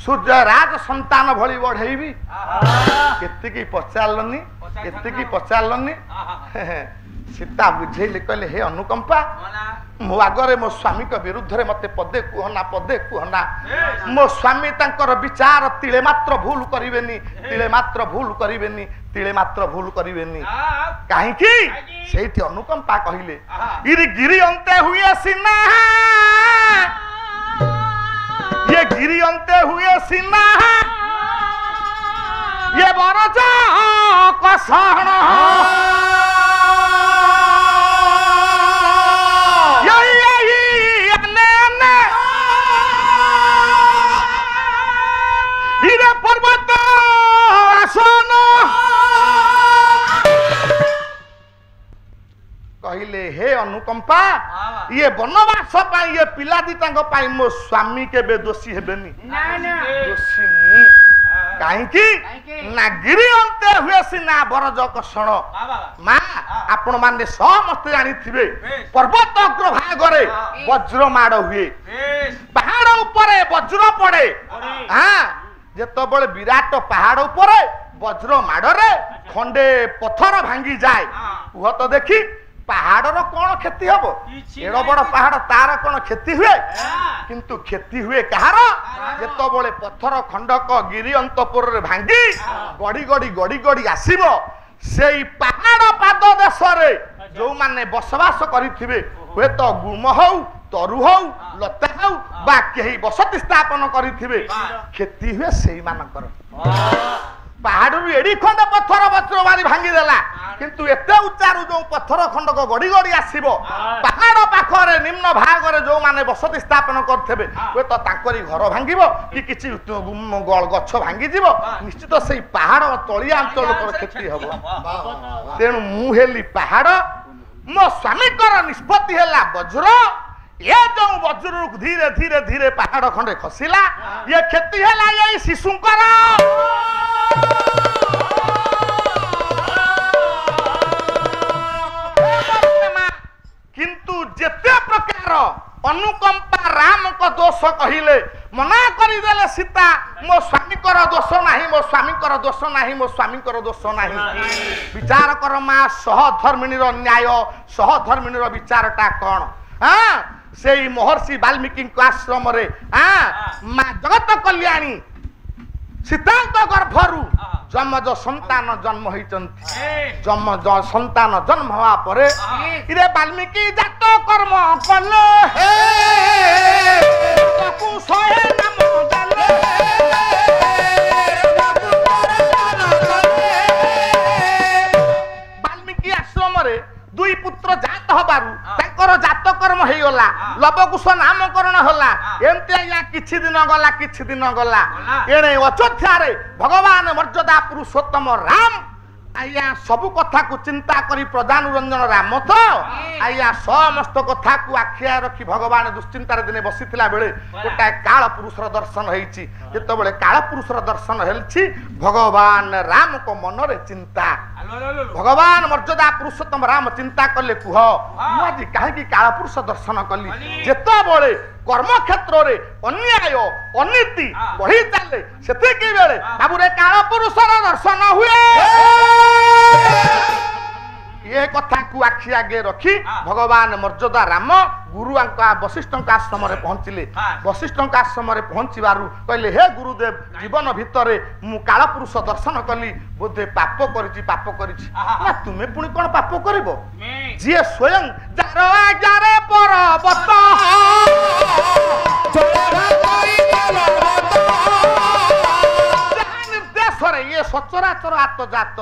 ସୂର୍ଯ୍ୟ ରାଜ ସନ୍ତାନ ଭଳି ବଢେଇବି? ଏତିକି ପଚାରିଲନି, ଏତିକି ପଚାରିଲନି। ସୀତା ବୁଝେଇଲେ, କହିଲେ ହେ ଅନୁକମ୍ପା, ମୋ ଆଗରେ ମୋ ସ୍ୱାମୀଙ୍କ ବିରୁଦ୍ଧରେ ମତେ ପଦେ କୁହନା, ପଦେ କୁହନା। ମୋ ସ୍ୱାମୀ ତାଙ୍କର ବିଚାର ତିଳେ ମାତ୍ର ଭୁଲ କରିବେନି, ତିଳେ ମାତ୍ର ଭୁଲ କରିବେନି, ତିଳେ ମାତ୍ର ଭୁଲ କରିବେନି। କାହିଁକି? ସେଇଠି ଅନୁକମ୍ପା କହିଲେ, ଇରି ଗିରି ଅନ୍ତେ ହୁଏ ସିନା, ये गिरी अंते हुए सिन्हा, ये बरजा कसण, इरे पर्वत आसन। कहले हे अनुकंपा, ये वनवास पाई, ये पिला दिटांग पाई मो स्वामी केबे दोषी हेबेनी। दोषी मु काहेकि ना गिरी अंते हुए सिना बरज कसण। मां आपण माने समस्त जानी थिबे, पर्वत अग्रभागरे वज्र माड हुए, पहाड़ ऊपर वज्र पड़े। हां जेतबेले विराट पहाड़ ऊपर वज्र माडरे खंडे पत्थर भांगी जाए, कुह तो देखी पहाड़ कौन क्षति हम? एड़ बड़ पहाड़ तार कौन क्षति हुए? किंतु क्षति हुए कहार? जेतबेले पत्थर खंडक गिरी अंतपुर भांगी गड़ी गड़ी गड़ी गड़ी आसीबो, सेई पहाड़ पाद देश रे जो माने बसवास करिथिबे, हुए तो गुम हौ, तरु हौ, लता हौ बा केही बसति स्थापन करिथिबे, क्षति हुए सेई मानकर। पहाड़ एड़ी खंड पत्थर वज्र मारी भांगी देला, किंतु एते उच्चारू जो पत्थर खंडक गड़ी गड़ी आसीबो, पहाड़ पाखरे निम्न भागरे जो माने बसति स्थापन करथेबे, हुए तो तांकरी घर भांगिबो कि किछि गछ भांगी जीवो, निश्चित सेई पहाड़ तळिया अंचल पर क्षति हबो। तेणु मु हेली पहाड़, मो स्वामीकर निष्पत्ति हेला वज्र। ये जो वज्र धीरे धीरे धीरे पहाड़ खंडे खसिला, ये क्षति हेला ये शिशुंकर। किंतु जेते प्रकार अनुकंपा राम को दोष कहिले, मना करिदेले सीता, मो स्वामी कर दोष नाही, मो स्वामी कर दोष नाही, मो स्वामी कर दोष नाही। विचार कर मां, सहधर्मिणीर न्याय, सहधर्मिणीर विचारटा कोन? हां सेई महर्षि वाल्मीकि आश्रम रे मां जगत कल्याणी सीतांक गर्भरु जमज संतान जन्म होइचंती। जमज संतान जन्म हवा परे इरे वाल्मीकि जात कर्म कले, ताकू सहे नाम देले, वाल्मीकि आश्रम रे दुई पुत्र जात हबारु ताकर जात कर्म हेई गला, लवकुश नामकरण होला। एमती आया किछि दिन गला, किछि दिन गला, एणे अयोध्या रे भगवान मर्यादा पुरुषोत्तम राम आया सब कथा को चिंता करी प्रजानुरंजन राम तो आया समस्त कथा को आखिया रखी भगवान दुश्चिंतार दिने बसिथिला बेले गोटाए काल पुरुषर दर्शन होईची। जेतबेले काल पुरुषर दर्शन हेलछि, भगवान राम को मनरे चिंता, भगवान मर्यादा पुरुषोत्तम राम चिंता कले, कुह मु आज काहेकि काल पुरुष दर्शन कली? जेतबेले कर्म क्षेत्र रे अन्याय अनीति बढ़ी चले, सेतिकी बेले बाबूरे काल पुरुषर दर्शन हुए। ये कथा को आखि आगे रखी भगवान मर्यादा राम गुरु वशिष्ठ आश्रम रे पहुंचले। वशिष्ठ आश्रम रे पहुंचबारु कहले, हे गुरुदेव, जीवन भितर मु काल पुरुष दर्शन कली, बोधे पाप करिछि, पाप करिछि। ना तुमे पुणी कोन पाप करबो? जे स्वयं जार आज्ञारे पर्वत निर्देश रे ये ସଚରାଚର ଆତଜାତ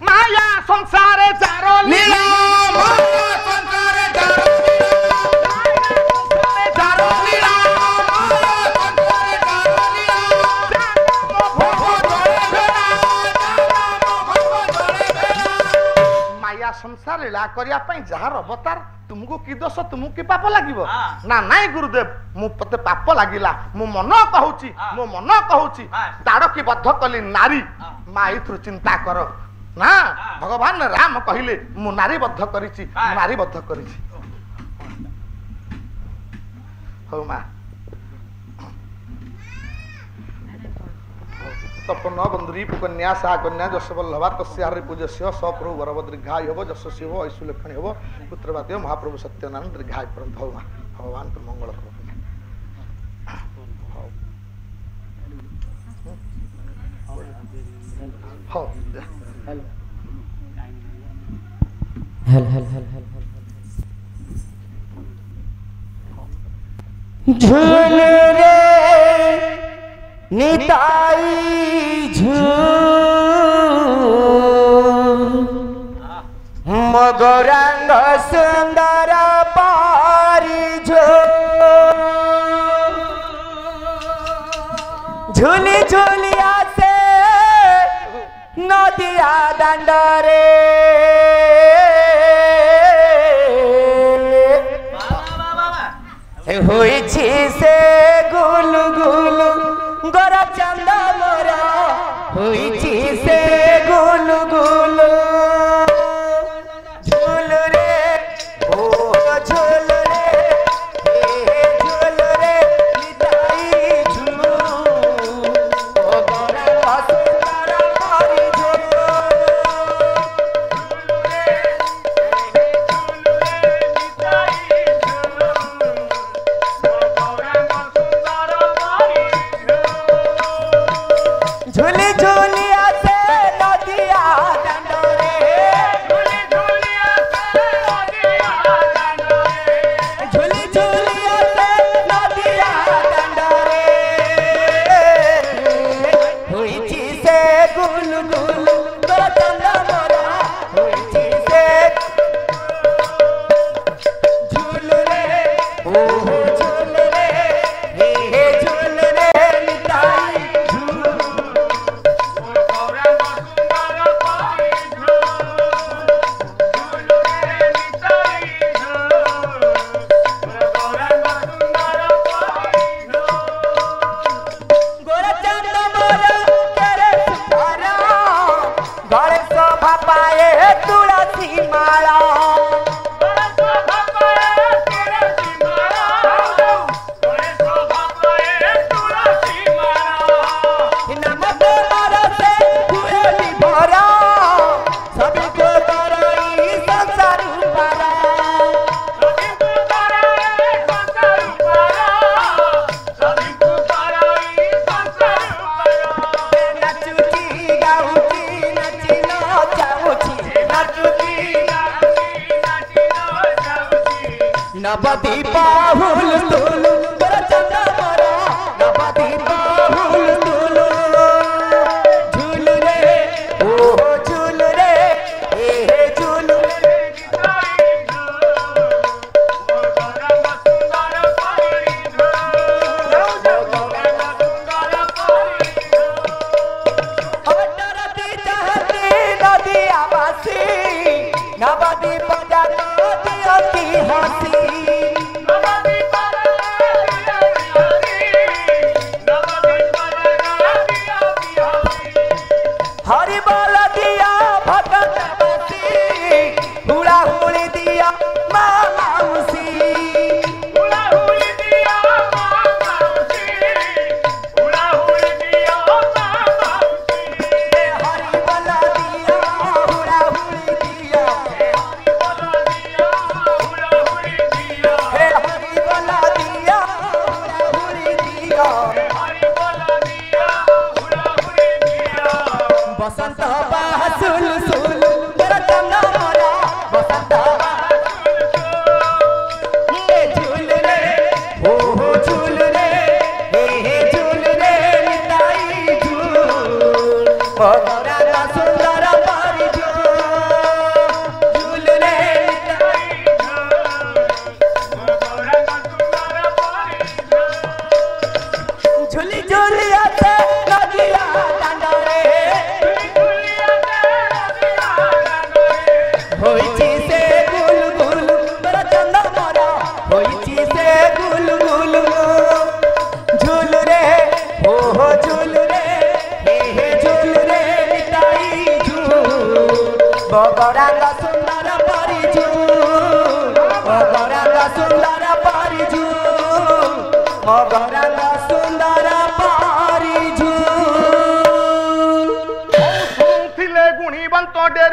ମାୟା ସଂସାରେ ଯାର ଲୀଳା ମାୟା ସଂସାରେ ଯାର ଲୀଳା माया संसार लीला करिया जार अवतार तुमको कि दोष तुमको कि पाप लगे ना नाई गुरुदेव मुझे पाप लगिला मो मन कहूची ताड़ की बद्ध कली नारी माँ ये चिंता कर ना भगवान राम कहले मु नारी बद्ध करिछि नारी बद्ध करिछि हो माँ तपन बंधुरी कन्या सा कन्या जश वल्लभा तस्यारि पूजस्य सप्रभु वरव दीर्घाय हव जश शिव ऐशुलक्षणी हव पुत्रवाद्य महाप्रभु सत्यनारायण दीर्घाय परम भगवान तो मंगल करो
झूल रे निताई मगरांग सुंदर पारी झूली झूलिया से नदिया दंडरे हुई से गुल गुल गोरा चंदा मोरा हुई से गुल गुल झूल रे ओ झूल रे निताई झूल ओ गोरा सुंदर मारी झूल झूली झूलिया से नदिया दंडरे झूली झूलिया से नदिया दंडरे हुई से गुल गुल तोरा चंदा मोरा हुई से झूल रे ओ झूल रे हे झूल रे निताई झूल तुलसी माला नमस्ते मारा से पूरी भरा सभी को कराई संसार पारा नचुची गाउची नची नाचाउची नबदी बाहुल तुल तोरा चंदा मोरा नबदी बाहुल तुल झूल रे ओ झूल रे हे झूल अवतरती चाहती नदी आवासी नबदी बजा नदी अति हसी
नबदी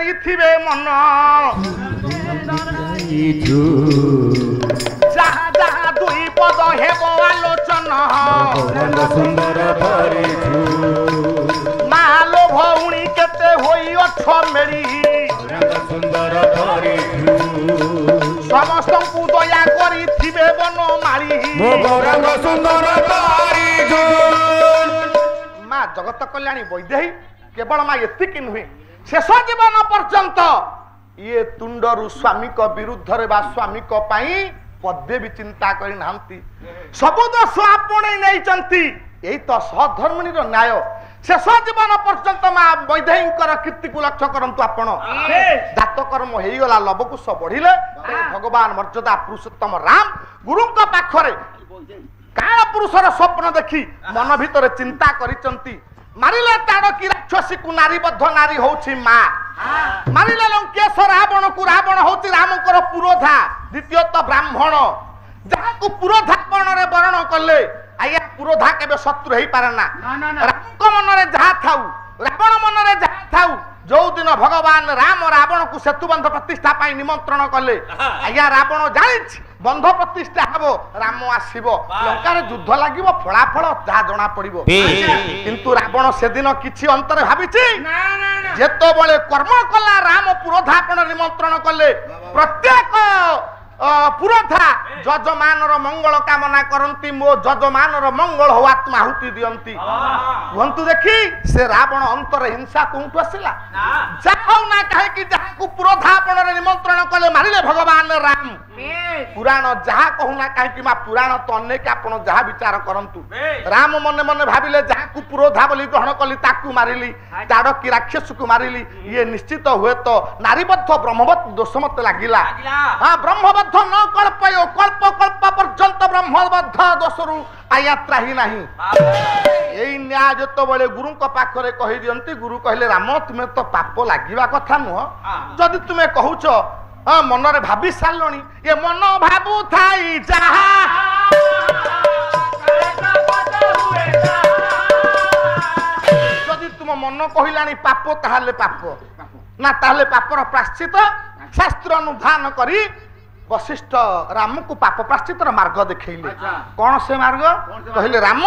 କରିଥିବେ ମନ ଯାହା ଯାହା ଦୁଇ ପଦ ହେବ ଆଲୋଚନ ମାଲୋ ଭଉଣୀ କେତେ ହୋଇଅଛ ମେଳି ସମସ୍ତଙ୍କୁ ଦୟା କରିଥିବେ ବନମାଳି ମା ଜଗତ କଲ୍ୟାଣୀ ବୈଦେହୀ କେବଳ ମା ଏତିକି ନୁହେଁ ଶେଷ ଜୀବନ ପର୍ଯ୍ୟନ୍ତ ଇଏ ତୁଣ୍ଡରୁ ସ୍ୱାମୀଙ୍କ ବିରୁଦ୍ଧରେ ବା ସ୍ୱାମୀଙ୍କ ପାଇଁ ପଦେ ବି ଚିନ୍ତା କରିନାହାନ୍ତି ସବୁ ଦୋଷ ଆପଣେଇ ନେଇଛନ୍ତି ଏଇ ତ ସହଧର୍ମିଣୀର ନ୍ୟାୟ ଶେଷ ଜୀବନ ପର୍ଯ୍ୟନ୍ତ ମା ବୈଦେହୀଙ୍କର କୀର୍ତ୍ତିକୁ ଲକ୍ଷ୍ୟ କରନ୍ତୁ ଆପଣ ଜାତକର୍ମ ହେଇଗଲା ଲବକୁଶ ବଢିଲେ ଭଗବାନ ମର୍ଯ୍ୟାଦା ପୁରୁଷୋତ୍ତମ ରାମ ଗୁରୁଙ୍କ ପାଖରେ କାଳ ପୁରୁଷର ସ୍ୱପ୍ନ ଦେଖି ମନ ଭିତରେ ଚିନ୍ତା କରିଛନ୍ତି ମାରିଲେ ତାଡ଼କୀ ରାକ୍ଷସୀକୁ ନାରୀବଦ୍ଧ ନାରୀ ହଉଛି ମା ମାରିଲେ ଲଙ୍କେଶ ରାବଣକୁ ରାବଣ ହଉଛି ରାମଙ୍କର ପୁରୋଧା ଦ୍ୱିତୀୟତଃ ବ୍ରାହ୍ମଣ ଯାହାକୁ ପୁରୋଧା ବର୍ଣ୍ଣରେ ବରଣ କଲେ ଆଜ୍ଞା ପୁରୋଧା କେବେ ଶତ୍ରୁ ହେଇପାରେ ନା ରାମଙ୍କ ମନରେ ଯାହା ଥାଉ ରାବଣ ମନରେ ଯାହା ଥାଉ ଯୋଉ ଦିନ ଭଗବାନ ରାମ ରାବଣକୁ ସେତୁବନ୍ଧ ପ୍ରତିଷ୍ଠା ପାଇଁ ନିମନ୍ତ୍ରଣ କଲେ ଆଜ୍ଞା ରାବଣ ଜାଣିଛି ବନ୍ଧ ପ୍ରତିଷ୍ଠା ହବ ରାମ ଆସିବ ଲଙ୍କାରେ ଯୁଦ୍ଧ ଲାଗିବ ଫଳାଫଳ ଯାହା ଜଣା ପଡିବ କିନ୍ତୁ ରାବଣ ସେଦିନ କିଛି ଅନ୍ତରେ ଭାବିଛି ଯେତେବେଳେ କର୍ମ କଲା ରାମ ପୁରୋଧାପଣ ନିମନ୍ତ୍ରଣ କଲେ ପ୍ରତ୍ୟେକ ପୁରୋଧା ଯଜମାନର ମଙ୍ଗଳ କାମନା କରନ୍ତି ମୋ ଯଜମାନର ମଙ୍ଗଳ ହଉ ଆତ୍ମାହୁତି ଦିଅନ୍ତି କୁହନ୍ତୁ ଦେଖି ସେ ରାବଣ ଅନ୍ତର ହିଂସା କୋଉଠୁ ଆସିଲା ଯାହା ହଉ ନା କାହିଁକି ଯାହାକୁ ପୁରୋଧାପଣରେ ନିମନ୍ତ୍ରଣ କଲେ ମାରିଲେ ଭଗବାନ ରାମ ପୁରାଣ ଯାହା କହୁନା କାହିଁକି ମା ପୁରାଣ ତ ଅନେକ ଆପଣ ଯାହା ବିଚାର କରନ୍ତୁ ରାମ ମନେ ମନେ ଭାବିଲେ ଯାହାକୁ ପୁରୋଧା ବୋଲି ଗ୍ରହଣ କଲି ତାକୁ ମାରିଲି ତାଡ଼କୀ ରାକ୍ଷସକୁ ମାରିଲି ଇଏ ନିଶ୍ଚିତ ହୁଏତ ନାରୀବଦ୍ଧ ବ୍ରହ୍ମବତ ଦୋଷ ମତେ ଲାଗିଲା ହଁ ବ୍ରହ୍ମବଦ୍ଧ ନ କଳ୍ପୟ କଳ୍ପ କଳ୍ପ ପର୍ଯ୍ୟନ୍ତ ବ୍ରହ୍ମବଦ୍ଧ ଦୋଷରୁ ଆୟାତ୍ରା ହିଁ ନାହିଁ ଏଇ ନ୍ୟାୟ ଯେତେବେଳେ ଗୁରୁଙ୍କ ପାଖରେ କହିଦିଅନ୍ତି ଗୁରୁ କହିଲେ ରାମ ତୁମେ ତ ପାପ ଲାଗିବା କଥା ନୁହଁ ଯଦି ତୁମେ କହୁଛ ହଁ ମନରେ ଭାବି ସାରିଲଣି ଏ ମନ ଭାବୁଥାଇ ଯାହା ଯଦି ତୁମ ମନ କହିଲାଣି ପାପ ତାହେଲେ ପାପ ନା ତାହେଲେ ପାପର ପ୍ରାଶ୍ଚିତ ଶାସ୍ତ୍ର ଅନୁଧ୍ୟାନ କରି ବଶିଷ୍ଠ ରାମକୁ ପାପ ପ୍ରାଶ୍ଚିତର ମାର୍ଗ ଦେଖେଇଲେ କଣ ସେ ମାର୍ଗ କହିଲେ ରାମ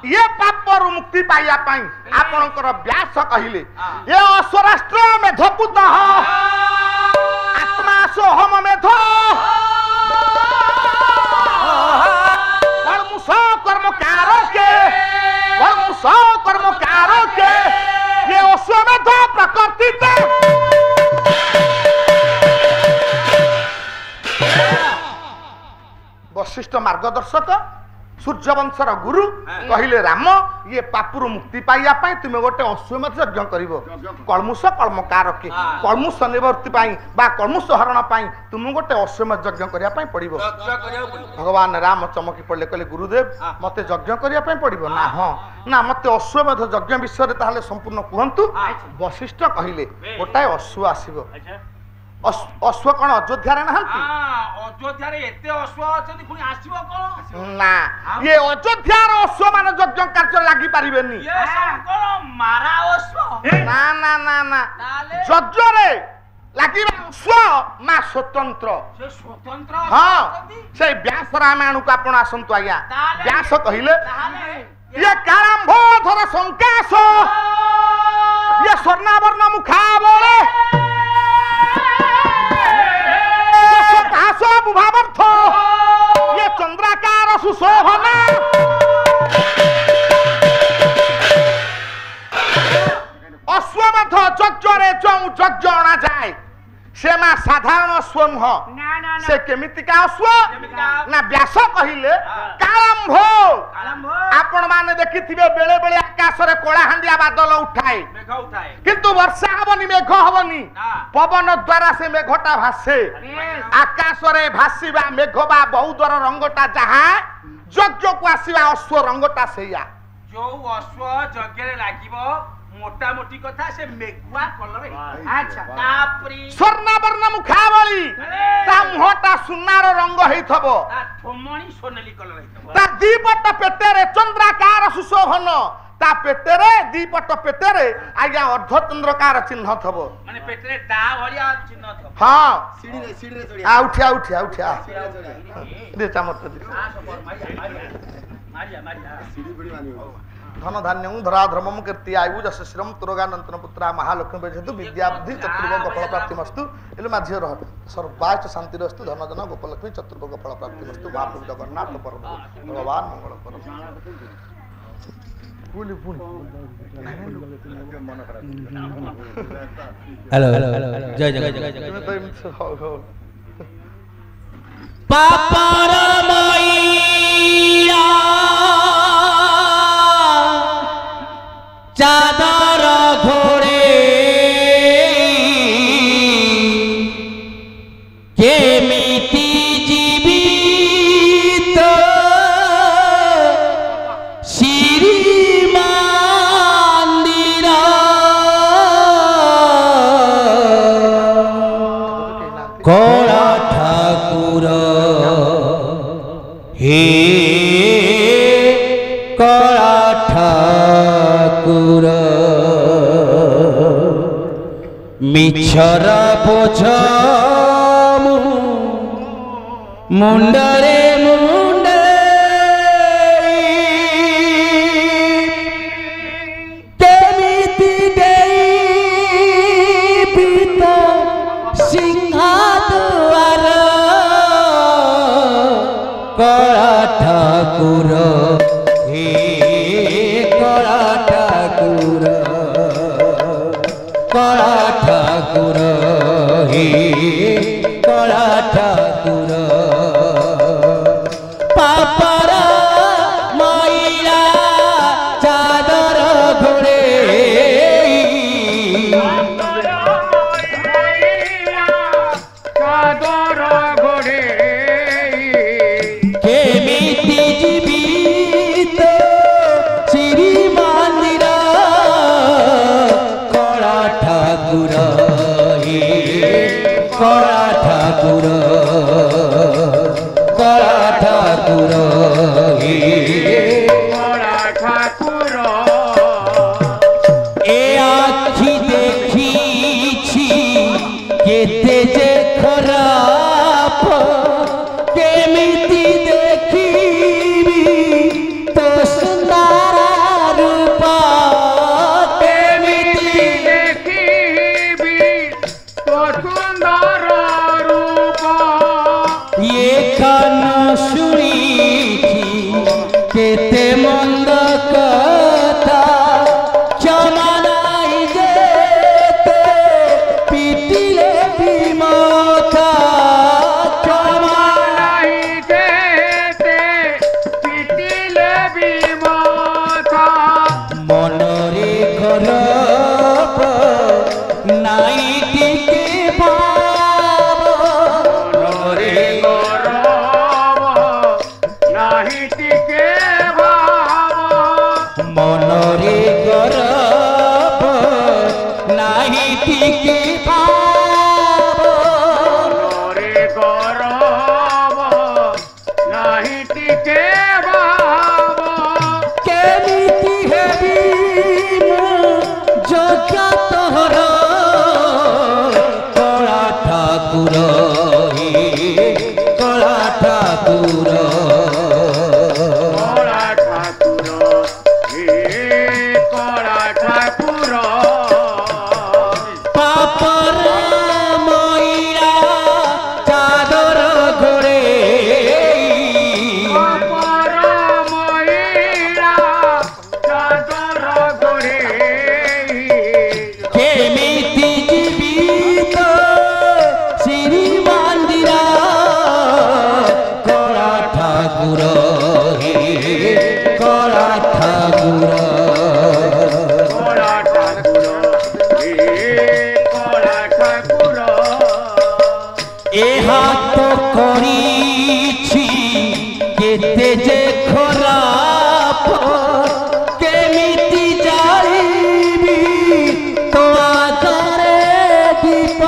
ଇଏ ପାପରୁ ମୁକ୍ତି ପାଇବା ପାଇଁ ଆପଣଙ୍କର ବ୍ୟାସ କହିଲେ ଏ ଅସ୍ୱରାଷ୍ଟ୍ର ମେଧପୁତ आत्मा सोहम मेध कर्म के ये अश्वमेध प्रकृति वशिष्ठ मार्गदर्शक सूर्यवंशर गुरु कहले राम ये पापुरु मुक्ति पाइया पाई तुमे गोटे अश्वमेध यज्ञ करिवो कलमुष कर्मकारके कलमुष निवृत्ति पाई बा कलमुष हरण पाई तुम गोटे अश्वमेध यज्ञ करिया पाई पड़िबो भगवान राम चमकी पड़ले कहले गुरुदेव मते यज्ञ करिया पाई पड़िबो ना हां ना मते अश्वमेध यज्ञ विषय रे ताहले संपूर्ण कहंतु वशिष्ठ कहिले गोटाय अश्व आसीबो अश्व कौन अयोध्या रे नहंती
अयोध्या रे एते अश्व अछनी पुनी आसीबो कोन
ना ये अयोध्या रो अश्व मान यज्ञ कार्य लागि परिबेनी
ये शंकर मारा अश्व
ना ना ना ना यज्ञ रे लागि अश्व मा स्वतंत्र
से स्वतंत्र
हां से व्यास रामायण को आपण आसंतु आया व्यास कहिले ये कारंभोधर संकाश ये स्वर्णावर्ण मुखावळे ये चंद्राकार सुशोभना अश्वमेध यज्ञ जो यज्ञ अणा जाए से मा साधारण अश्व नुह से केमितिका अश्व ना व्यास कहिले कालंभ आपण माने देखिथिबे बेले बेले आकाश रे कोलाहांडिया बादल उठाए किंतु वर्षा हबनी मेघ हबनी पवन द्वारा से मेघटा भासे आकाश रे भासीबा मेघबा बहुदर रंगटा जहा यज्ञ को आसीबा अश्व रंगटा सेया
जो अश्व यज्ञ रे लागिबो मोटा मोटी कथा से मेघुआ कलर अच्छा तापरी
स्वर्णावर्ण मुखावली ता मुहटा सुनार रंग हेथबो
ता ठोमणी सोनेली कलर हेथबो
ता दीपट पेटेरे चंद्राकार सुशोभन ता पेटेरे दी पट पेटेरे आज्ञा अर्धचंद्रकार चिन्ह थबो
माने पेटरे डा भलिया चिन्ह थबो
हां
सीढ़ी रे चढ़िया
आ उठिया उठिया उठिया दे चामच दे
मारिया
सीढ़ी बड़ी मानी
धन धान्य धरा धर्मम कीर्ति आयु जस श्रम तुरोगानंतन पुत्रा महालक्ष्मी बेजेतु विद्या बुद्धि चतुर्भुग फल प्राप्ति मस्तु एले माझी रह सर्वाच शांति रस्तु धन जन गोपलक्ष्मी चतुर्भुग फल प्राप्ति मस्तु महाप्रभु जगन्नाथ परम भगवान मंगल परम पुली पुली
हेलो जय जय
तो इनसे हो
पापर मैया चादर घोड़े केमिति जीवित श्री मंदिर कला ठाकुर हे कला ठाकुर मिछर बोझ मुंडरे मुंडे केमिति देवीत सिंहाद्वार कला ठाकुर हे कला ठाकुर कला ठाकुर हे कला ठाकुर पापर मैया चादर घोड़े
चादर घोड़े
केमिति जीवित श्री मंदिर कला ठाकुर हे कला ठाकुर कला ठाकुर हे
कला ठाकुर
ए आखि देखिछि केते जे खराप केमिति देखिबी तो सुंदर रूप केमिति
देखिबी तो सुंदर रूप
ये कान शुणिछि केते मंद कथा क्षमा नाहि जेते पिटिले विमथा क्षमा
नहीं देते पिटिले विमथा
मनरे गरब नाई टिके भाव
रे गौरव नहीं टिके भाव
मनरे गरब नाई टिके भाव
रे गौरव नहीं टिके भाव
केमिति हेबी जोग्य तोहर कला ठाकुर हे कला ठाकुर
कला ठाकुर हे कला ठाकुर
पापर मैया चादर घोड़े
पापर मैया चादर घोड़े
केमिति जीवित श्री मंदिर कला ठाकुर हे कला ठाकुर
कला ठाकुर हे कला ठाकुर
ए हाथ करिछि केते जे खराप केमिति जाइबी तो आधारे दीप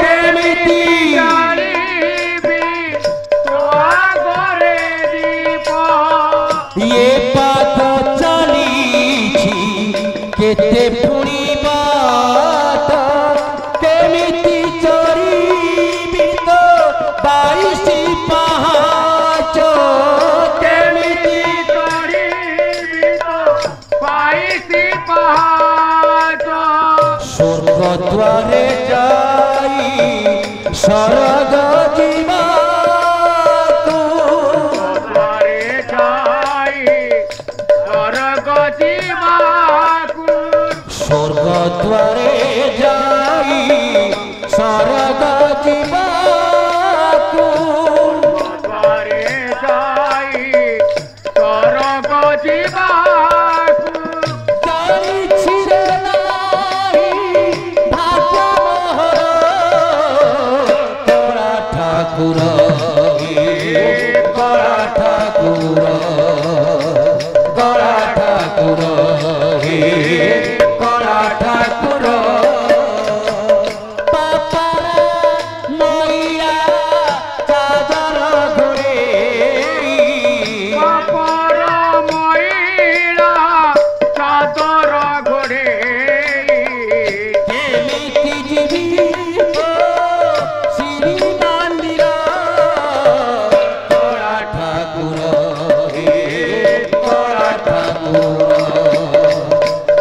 केमिति
जानिबी तो आगरे
द्वारे जाई स्वर्ग जीवा
द्वारे जाई स्वर्ग जीवा
स्वर्ग द्वारे जाई स्वर्ग जीवा
द्वारे जाई स्वर्ग जीवा
ठाकुर गड़ा ठाकुर गड़ा ठाकुर गड़ा ठाकुर पापा मैया चादर घोड़े
पापर मैला चादर घोड़े
केमिति जीवी श्री मंदिर गड़ा ठाकुर गड़ा ठाकुर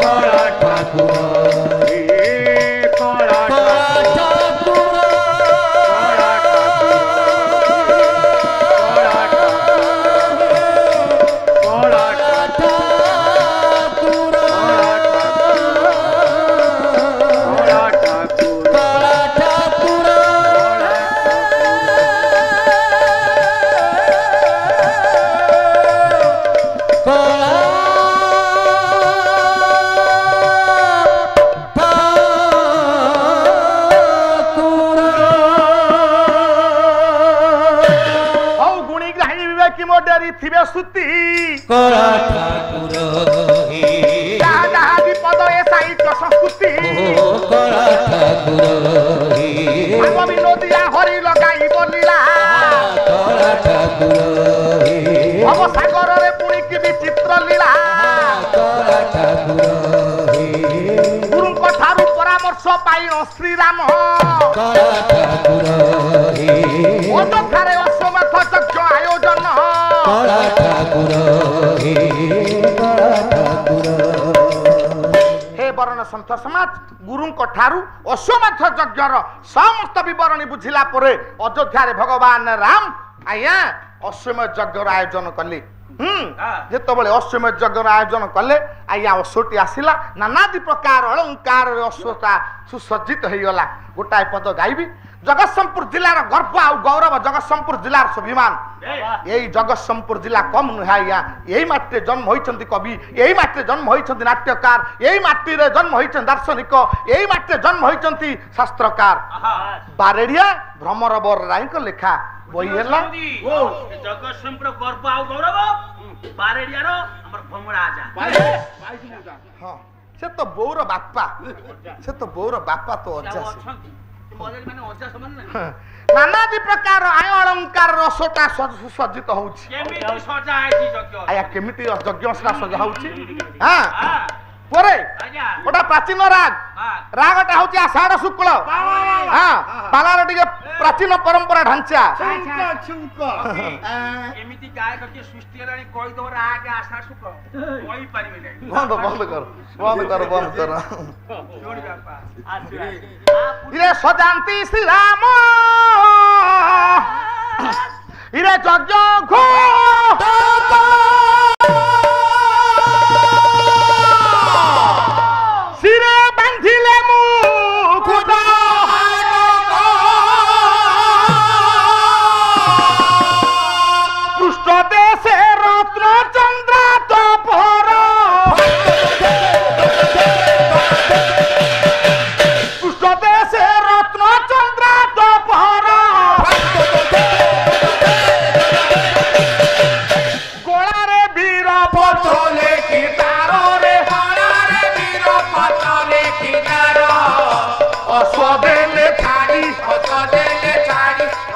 गड़ा ठाकुर
कड़ा
ଥିବେ ସୁତି
କଳା ଠାକୁର
ଯାହା ଯାହା ବିପଦ ଏ ସାହିତ୍ୟ ସଂସ୍କୃତି
କଳା ଠାକୁର
ଭାବ ବିନୋଦିଆ ହରି ଲଗାଇବ ଲୀଳା
କଳା ଠାକୁର
ଭବ ସାଗରରେ ପୁଣି କି ବିଚିତ୍ର ଲୀଳା
କଳା ଠାକୁର
ଗୁରୁଙ୍କ ଠାରୁ ପରାମର୍ଶ ପାଇଣ ଶ୍ରୀରାମ
କଳା ଠାକୁର
ଅଯୋଧ୍ୟାରେ ଅଶ୍ୱମେଧ ଯଜ୍ଞ ଆୟୋଜନ
କଳା ଠାକୁର କଳା ଠାକୁର
हे वर्ण संत समाज गुरुଙ୍କ ଠାରୁ ଅଶ୍ୱମେଧ ଯଜ୍ଞର ସମସ୍ତ ବିବରଣୀ ବୁଝିଲା ପରେ ଅଯୋଧ୍ୟାରେ ଭଗବାନ ରାମ ଆଜ୍ଞା ଅଶ୍ୱମେଧ ଯଜ୍ଞର ଆୟୋଜନ କଲେ ଯେତେବେଳେ ଅଶ୍ୱମେଧ ଯଜ୍ଞର ଆୟୋଜନ କଲେ ଆଜ୍ଞା ଅଶ୍ୱଟି ଆସିଲା ନାନାଦି ପ୍ରକାର ଅଳଙ୍କାରରେ ଅଶ୍ୱଟା ସୁସଜ୍ଜିତ ହେଇଗଲା ଗୋଟାଏ ପଦ ଗାଇବି ଜଗତସିଂହପୁର ଜିଲ୍ଲାର ଗର୍ବ ଆଉ ଗୌରବ ଜଗତସିଂହପୁର ଜିଲ୍ଲାର ସ୍ୱାଭିମାନ ଏଇ ଜଗତସିଂହପୁର ଜିଲ୍ଲା କମ୍ ନୁହେଁ ଆଜ୍ଞା ଏଇ ମାଟିରେ ଜନ୍ମ ହୋଇଛନ୍ତି କବି ଏଇ ମାଟିରେ ଜନ୍ମ ହୋଇଛନ୍ତି ନାଟ୍ୟକାର ଏଇ ମାଟିରେ ଜନ୍ମ ହୋଇଛନ୍ତି ଦାର୍ଶନିକ ଏଇ ମାଟିରେ ଜନ୍ମ ହୋଇଛନ୍ତି ଶାସ୍ତ୍ରକାର ବାରେଡିଆ ଭ୍ରମର ବରରାୟଙ୍କ ଲେଖା ବହି ହେଲା
ଜଗତସିଂହପୁର ଗର୍ବ ଆଉ ଗୌରବ ବାରେଡିଆର ଆମର ଭ୍ରମର ଆଜା
ହଁ ସେ ତ ବୋଉର ବାପା ସେ ତ ବୋଉର ବାପା ତ ଅଜା ନାନାଦି ପ୍ରକାର ଆୟ ଅଳଙ୍କାର ରସଟା ସୁସଜ୍ଜିତ ହଉଛି ଆଜ୍ଞା କେମିତି ଯଜ୍ଞ ସେଟା ସଜା ହଉଛି ହଁ ପରେ ଗୋଟା ପ୍ରାଚୀନ ରାଗଟା ହଉଛି ଆଷାଢ ଶୁକ୍ଳ ହଁ ପାଲାର ଟିକେ ପ୍ରାଚୀନ ପରମ୍ପରା ଢାଞ୍ଚା
ଏମିତି ଗାୟକ କିଏ ସୃଷ୍ଟି ହେଲାଣି କହିଦବ ରାଗ ଆଷାଢ ଶୁକ୍ଳ କହିପାରିବେ ନାହିଁ
ବନ୍ଦ କର ଇରେ ସଜାନ୍ତି ଶ୍ରୀରାମ ଇରେ ଯଜ୍ଞ ଶିରେ ବାନ୍ଧିଲେ ମୁକୁଟ ପୃଷ୍ଠ ଦେଶେ ରତ୍ନ ଚନ୍ଦ୍ର ତପର ପୃଷ୍ଠ ଦେଶେ ରତ୍ନ ଚନ୍ଦ୍ର ତପର ଗୋଳାରେ ବୀର ପତ୍ର ଲେଖି ତାରରେ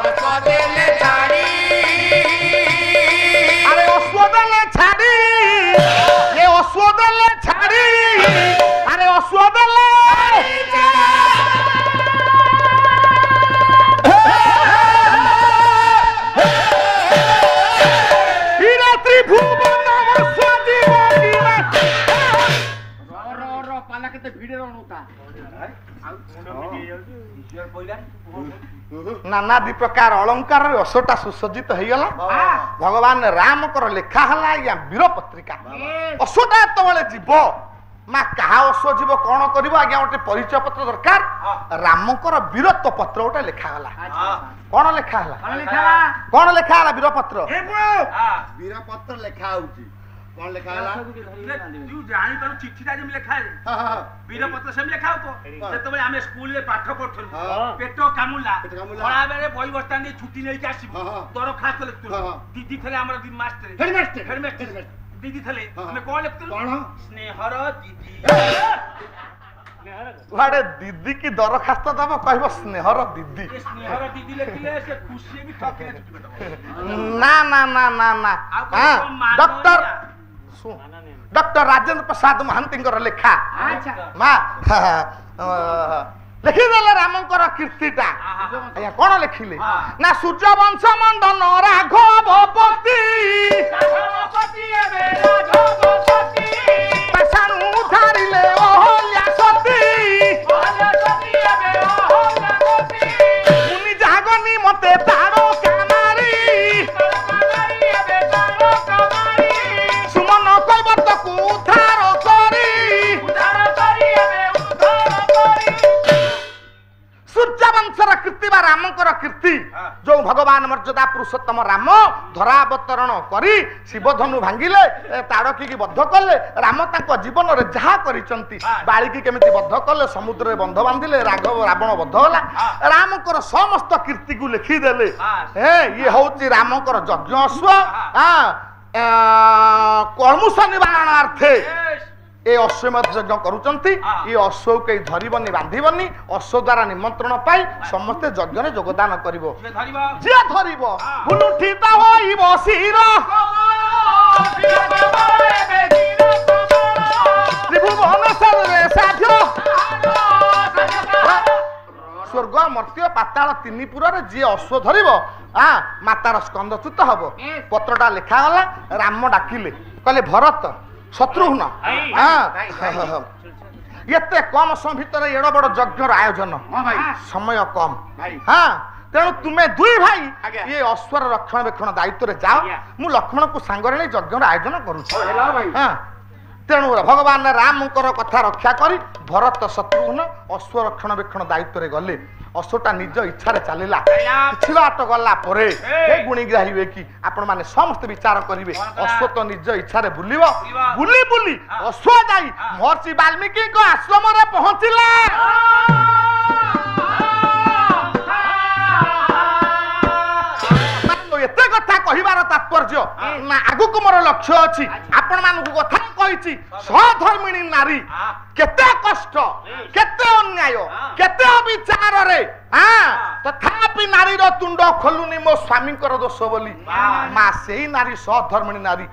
ଅଶ୍ୱଦେଲେ ଛାଡ଼ି ଆରେ ଅଶ୍ୱଦେଲେ ଛାଡ଼ି ଏ ଅଶ୍ୱଦେଲେ ଛାଡ଼ି ଆରେ ଅଶ୍ୱଦେଲେ ଇରେ ତ୍ରିଭୁବନ
ଭିଡରେ ଅନୁତା
ନାନାଦି ପ୍ରକାର ଅଳଙ୍କାରରେ ଅଶୋଟା ସୁସଜ୍ଜିତ ହେଇଗଲା। ଭଗବାନ ରାମଙ୍କର ଲେଖା ହେଲା ଆଜ୍ଞା ବୀର ପତ୍ରିକା। ଅଶୋଟା ଯେତେବେଳେ ଯିବ ମା କାହା ଅଶ୍ଵ ଯିବ କଣ କରିବ ଆଜ୍ଞା ଗୋଟେ ପରିଚୟ ପତ୍ର ଦରକାର। ରାମଙ୍କର ବୀରତ୍ୱ ପତ୍ର ଗୋଟେ ଲେଖାଗଲା। କଣ ଲେଖା ହେଲା? କଣ ଲେଖା ହେଲା? ବୀରପତ୍ର।
ବୀରପତ୍ର ଲେଖା ହଉଛି କଣ ଲେଖା ହେଲା?
ତୁ ଜାଣିପାରୁ ଚିଠିଟା ଯେମିତି ଲେଖା ବୀରପତ୍ର ସେମିତି ଲେଖା ହଉଥିବ। ଯେତେବେଳେ ଆମେ ସ୍କୁଲରେ ପାଠ ପଢୁଥିଲୁ ପେଟ କାମୁଲା ଖରା ବେଳେ ବହି ବସ୍ତା ନେଇ ଛୁଟି ନେଇକି ଆସିବୁ ଦରଖାସ୍ତ ଲେଖୁଥିଲୁ। ଦିଦି ଥିଲେ ଆମର ମାଷ୍ଟର ହେଡମାଷ୍ଟର ଦିଦି ଥିଲେ ଆମେ କଣ ଲେଖୁଥିଲୁ? ସ୍ନେହର ଦିଦି।
କୁଆଡେ ଦିଦି କି ଦରଖାସ୍ତ ଦବ କହିବ ସ୍ନେହର ଦିଦି।
ସ୍ନେହର ଦିଦି ଲେଖିଲେ ସେ ଖୁସି ବି ଠକିଲେ
ନା ନା ନା ନା ନା ଡକ୍ଟର ଡକ୍ଟର ରାଜେନ୍ଦ୍ର ପ୍ରସାଦ ମହାନ୍ତିଙ୍କର ଲେଖା ମା ଲେଖିଦେଲେ ରାମଙ୍କର କୀର୍ତ୍ତିଟା। ଆଜ୍ଞା କଣ ଲେଖିଲେ ନା ସୂର୍ଯ୍ୟବଂଶ ମଣ୍ଡନ ରାଘବପତି ପାଷାଣୁ ଧରିଲେ ଅହଲ୍ୟା ସତୀ ମୁନି ଜାଗନି ମତେ ତାର କାମାରୀ ସୁମନ କୈବର୍ତ୍ତକୁ ଉଦ୍ଧାର କରି ସୂର୍ଯ୍ୟବଂଶର କୀର୍ତ୍ତି ବା ରାମଙ୍କର କୀର୍ତ୍ତି ଯୋଉ ଭଗବାନ ମର୍ଯ୍ୟାଦା ପୁରୁଷୋତ୍ତମ ରାମ ଧରାବତରଣ କରି ଶିବଧନୁ ଭାଙ୍ଗିଲେ ତାଡକୀକି ବଦ୍ଧ କଲେ। ରାମ ତାଙ୍କ ଜୀବନରେ ଯାହା କରିଛନ୍ତି ବାଳିକି କେମିତି ବଦ୍ଧ କଲେ ସମୁଦ୍ରରେ ବନ୍ଧ ବାନ୍ଧିଲେ ରାବଣ ବଦ୍ଧ ହେଲା। ରାମଙ୍କର ସମସ୍ତ କୀର୍ତ୍ତିକୁ ଲେଖିଦେଲେ। ଇଏ ହଉଛି ରାମଙ୍କର ଯଜ୍ଞ ଅଶ୍ଵ କଳମୁଷ ନିବାରଣାର୍ଥେ ଏ ଅଶ୍ୱମେଧ ଯଜ୍ଞ କରୁଛନ୍ତି। ଏ ଅଶ୍ୱକୁ କେହି ଧରିବନି ବାନ୍ଧିବନି। ଅଶ୍ୱ ଦ୍ଵାରା ନିମନ୍ତ୍ରଣ ପାଇ ସମସ୍ତେ ଯଜ୍ଞରେ ଯୋଗଦାନ କରିବ। ଯିଏ ଧରିବ ବୁଲୁଠିତ ହୋଇବ ଶିର ତ୍ରିଭୁବନେଶ୍ୱରରେ ସାଧ୍ୟ ସ୍ୱର୍ଗ ମର୍ତ୍ତ୍ୟ ପାତାଳ ତିନିପୁରରେ ଯିଏ ଅଶ୍ୱ ଧରିବ ମାତାର ସ୍କନ୍ଦଚ୍ୟୁତ ହବ। ପତ୍ରଟା ଲେଖାଗଲା। ରାମ ଡାକିଲେ କହିଲେ ଭରତ ଶତ୍ରୁଘ୍ନ ଏତେ କମ ସମୟ ଭିତରେ ଏଡ ବଡ ଯଜ୍ଞର ଆୟୋଜନ ସମୟ କମ ତେଣୁ ତୁମେ ଦୁଇ ଭାଇ ଏ ଅଶ୍ୱର ରକ୍ଷଣାବେକ୍ଷଣ ଦାୟିତ୍ୱରେ ଯାଅ। ମୁଁ ଲକ୍ଷ୍ମଣକୁ ସାଙ୍ଗରେ ନେଇ ଯଜ୍ଞର ଆୟୋଜନ କରୁଛି। ତେଣୁ ଭଗବାନ ରାମଙ୍କର କଥା ରକ୍ଷା କରି ଭରତ ଶତ୍ରୁଘ୍ନ ଅଶ୍ୱ ରକ୍ଷଣାବେକ୍ଷଣ ଦାୟିତ୍ୱରେ ଗଲେ। ଅଶ୍ୱଟା ନିଜ ଇଚ୍ଛାରେ ଚାଲିଲା। କିଛି ବାଟ ଗଲା ପରେ ଗୁଣିଗ୍ରା ହେଇବେ କି ଆପଣ ମାନେ ସମସ୍ତେ ବିଚାର କରିବେ। ଅଶ୍ୱ ତ ନିଜ ଇଚ୍ଛାରେ ବୁଲିବ। ବୁଲି ବୁଲି ଅଶ୍ୱ ଯାଇ ମହର୍ଷି ବାଲ୍ମୀକିଙ୍କ ଆଶ୍ରମରେ ପହଞ୍ଚିଲା। ଏତେ କଥା କହିବାର ତାତ୍ପର୍ଯ୍ୟ ନା ଆଗକୁ ମୋର ଲକ୍ଷ୍ୟ ଅଛି। ଆପଣ ମାନଙ୍କୁ କଥା କହିଛି ସହଧର୍ମିଣୀ ନାରୀ କେତେ କଷ୍ଟ କେତେ ଅନ୍ୟାୟ କେତେ ଅବିଚାରରେ ତଥାପି ନାରୀର ତୁଣ୍ଡ ଖୋଲୁନି ମୋ ସ୍ୱାମୀଙ୍କର ଦୋଷ ବୋଲି। ମା ସେଇ ନାରୀ ସହଧର୍ମିଣୀ ନାରୀ।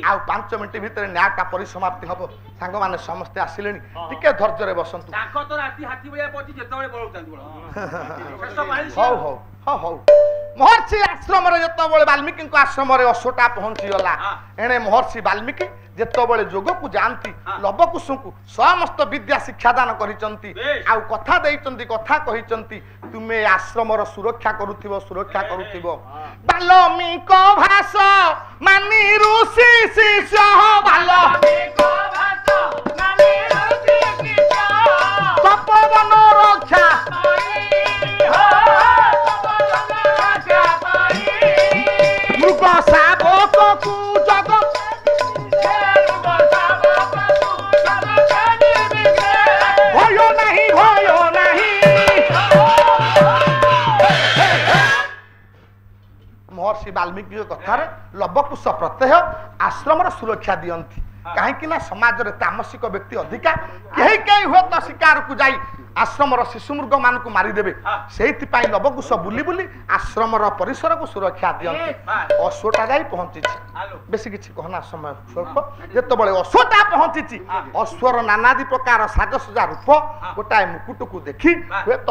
ଆଉ 5 ମିନିଟ୍ ଭିତରେ ନ୍ୟାୟଟା ପରିସମାପ୍ତି ହବ। ସାଙ୍ଗମାନେ ସମସ୍ତେ ଆସିଲେଣି ଟିକେ ଧୈର୍ଯ୍ୟରେ ବସନ୍ତୁ। ହଉ ହଉ ହଉ ହଉ ମହର୍ଷି ଆଶ୍ରମରେ ଯେତେବେଳେ ବାଲ୍ମୀକିଙ୍କ ଆଶ୍ରମରେ ଅଶ୍ୱଟା ପହଞ୍ଚିଗଲା। ଏଣେ ମହର୍ଷି ବାଲ୍ମୀକି ଯେତେବେଳେ ଯୋଗକୁ ଯାଆନ୍ତି ଲବକୁଶଙ୍କୁ ସମସ୍ତ ବିଦ୍ୟା ଶିକ୍ଷାଦାନ କରିଛନ୍ତି। ଆଉ କଥା ଦେଇଛନ୍ତି କଥା କହିଛନ୍ତି ତୁମେ ଆଶ୍ରମର ସୁରକ୍ଷା କରୁଥିବ ବାଲ୍ମୀକ ଭାଷ ମାନି ଋଷି ଶିଷ୍ୟ ତପୋବନ ରକ୍ଷା ମୃଗ ଶାବକକୁ ଜଗ ଭୟ ନାହିଁ ମହର୍ଷି ବାଲ୍ମୀକି କଥାରେ ଲବକୁଶ ପ୍ରତ୍ୟୟ ଆଶ୍ରମର ସୁରକ୍ଷା ଦିଅନ୍ତି। କାହିଁକି ନା ସମାଜରେ ତାମସିକ ବ୍ୟକ୍ତି ଅଧିକା। କେହି କେହି ହୁଏତ ଶିକାରକୁ ଯାଇ ଆଶ୍ରମର ଶିଶୁ ମୃଗ ମାନଙ୍କୁ ମାରିଦେବେ। ସେଇଥିପାଇଁ ଲବକୁଶ ବୁଲି ବୁଲି ଆଶ୍ରମର ପରିସରକୁ ସୁରକ୍ଷା ଦିଅନ୍ତି। ଅଶ୍ୱଟା ଯାଇ ପହଞ୍ଚିଛି। ବେଶୀ କିଛି କହନା ସମୟ ସ୍ୱଳ୍ପ। ଯେତେବେଳେ ଅଶ୍ୱଟା ପହଞ୍ଚିଛି ଅଶ୍ୱର ନାନାଦି ପ୍ରକାର ସାଜସଜା ରୂପ ଗୋଟାଏ ମୁକୁଟକୁ ଦେଖି ହୁଏତ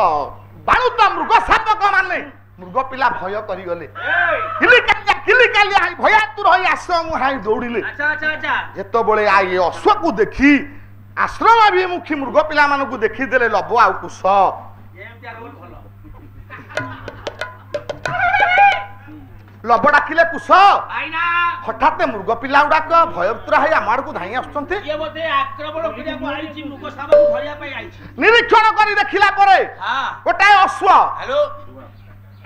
ବାଳୁତ ମୃଗ ଶାବକ ମାନେ ମୃଗ ପିଲା ଭୟ କରିଗଲେ। ଭୟାତୁର ହୋଇ ଆଶ୍ରମ ହାଇ ଦୌଡ଼ିଲେ। ଯେତେବେଳେ ଏ ଅଶ୍ୱକୁ ଦେଖି आश्रम अभिमुखी मृग पिला मानकु देखिदेले लभ आ कुश लभ डाकिले कुश हठात मृग पिला गुड़ाक भयभूतरा है आम आड़क धाई आसुचंती निरीक्षण कर देखिला परे गोटे अश्व